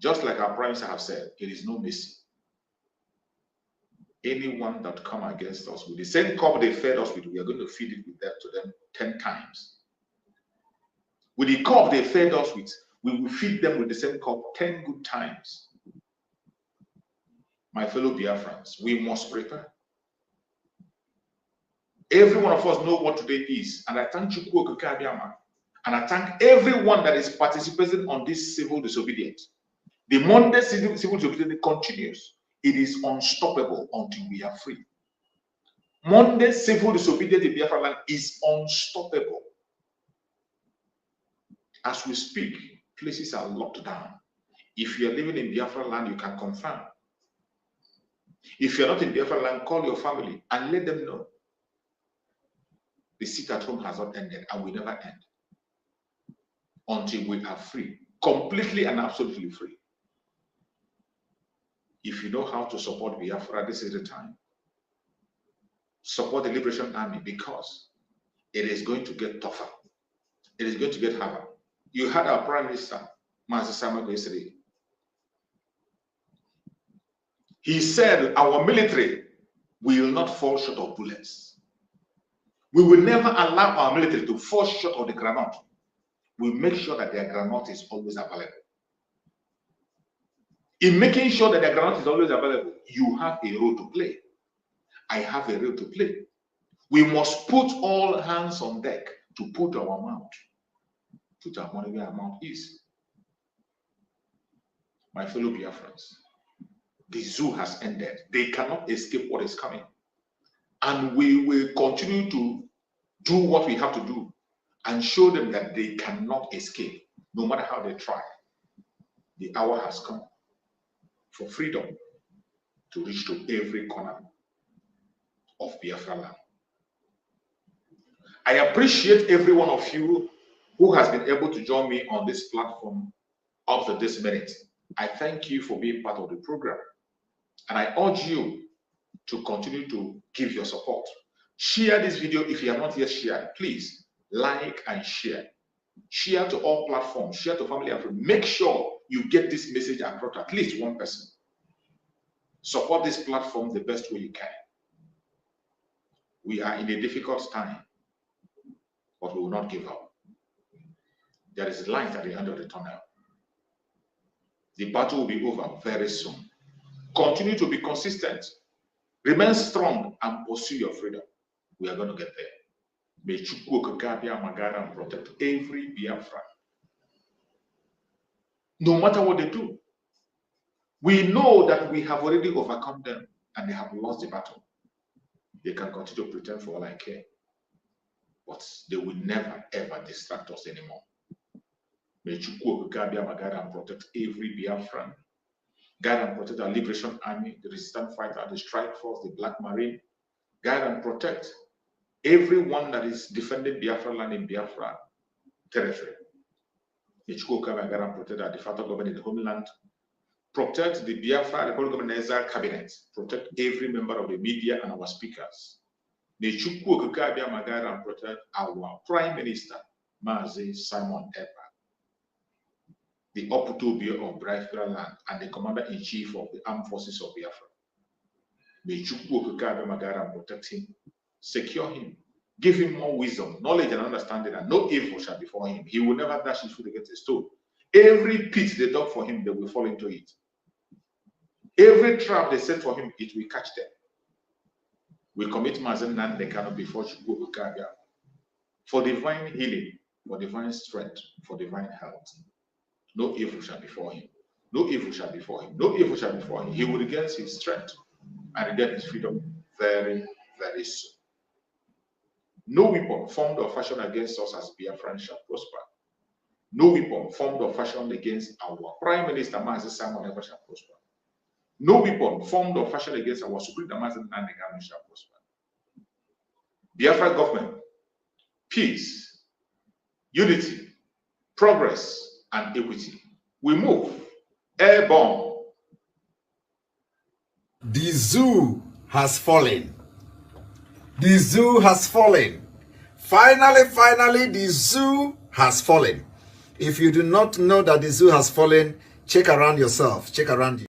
just like our prime minister have said, it is no mercy. Anyone that come against us with the same cup they fed us with, we are going to feed it with them to them 10 times. With the cup they fed us with, we will feed them with the same cup 10 good times. My fellow Biafrans, we must prepare. Every one of us know what today is, and I thank you, and I thank everyone that is participating on this civil disobedience. The Monday civil disobedience continues. It is unstoppable until we are free. Monday civil disobedience in Biafra land is unstoppable. As we speak, places are locked down. If you are living in Biafra land, you can confirm. If you're not in Biafra land, call your family and let them know. The sit at home has not ended and will never end until we are free, completely and absolutely free. If you know how to support Biafra, this is the time. Support the Liberation Army because it is going to get tougher. It is going to get harder. You had our Prime Minister, Mazi Samako, yesterday. He said our military will not fall short of bullets. We will never allow our military to fall short of the granite. We make sure that their granite is always available. In making sure that the granite is always available, you have a role to play. I have a role to play. We must put all hands on deck to put our mouth. Put our money where our mouth is. My fellow Biafrans, the zoo has ended. They cannot escape what is coming. And we will continue to do what we have to do and show them that they cannot escape, no matter how they try. The hour has come for freedom to reach to every corner of Biafra land. I appreciate every one of you who has been able to join me on this platform up to this minute. I thank you for being part of the program. And I urge you to continue to give your support. Share this video if you have not yet shared. Please like and share. Share to all platforms. Share to family and friends. Make sure you get this message across to at least one person. Support this platform the best way you can. We are in a difficult time, but we will not give up. There is light at the end of the tunnel. The battle will be over very soon. Continue to be consistent. Remain strong and pursue your freedom. We are going to get there. May Chukwu Okikabia Magara and protect every Biafra. No matter what they do. We know that we have already overcome them and they have lost the battle. They can continue to pretend for all I care. But they will never ever distract us anymore. May Chukwu Okikabia Magara and protect every Biafran. Guide and protect our Liberation Army, the resistance fighter, the strike force, the Black Marine. Guide and protect everyone that is defending Biafra land in Biafra territory. May Chukwu Okikabia Magara and protect our de facto government in the homeland. Protect the Biafra Republic Government Exile Cabinet. Protect every member of the media and our speakers. May Chukwu Okikabia Magara and protect our Prime Minister, Mazi Simon Ekpa, the Oputobia of Biafra land and the Commander-in-Chief of the Armed Forces of Biafra. May Chukwu Okikabia Magara and protect him, secure him, give him more wisdom, knowledge and understanding, and no evil shall befall him. He will never dash his foot against a stone. Every pit they dug for him, they will fall into it. Every trap they set for him, it will catch them. We commit Mazen Nandekano before Chukwu Kabia for divine healing, for divine strength, for divine health. No evil shall befall him. No evil shall befall him. No evil shall befall him. He will regain his strength and regain his freedom very, very soon. No weapon formed or fashioned against us as Biafran shall prosper. No weapon formed or fashioned against our Prime Minister Mazi Simon ever shall prosper. No weapon formed or fashioned against our Supreme Mazi Nandekano shall prosper. Biafra government, peace, unity, progress, and equity. We move airborne. The zoo has fallen. The zoo has fallen. Finally, the zoo has fallen. If you do not know that the zoo has fallen, check around yourself. Check around you.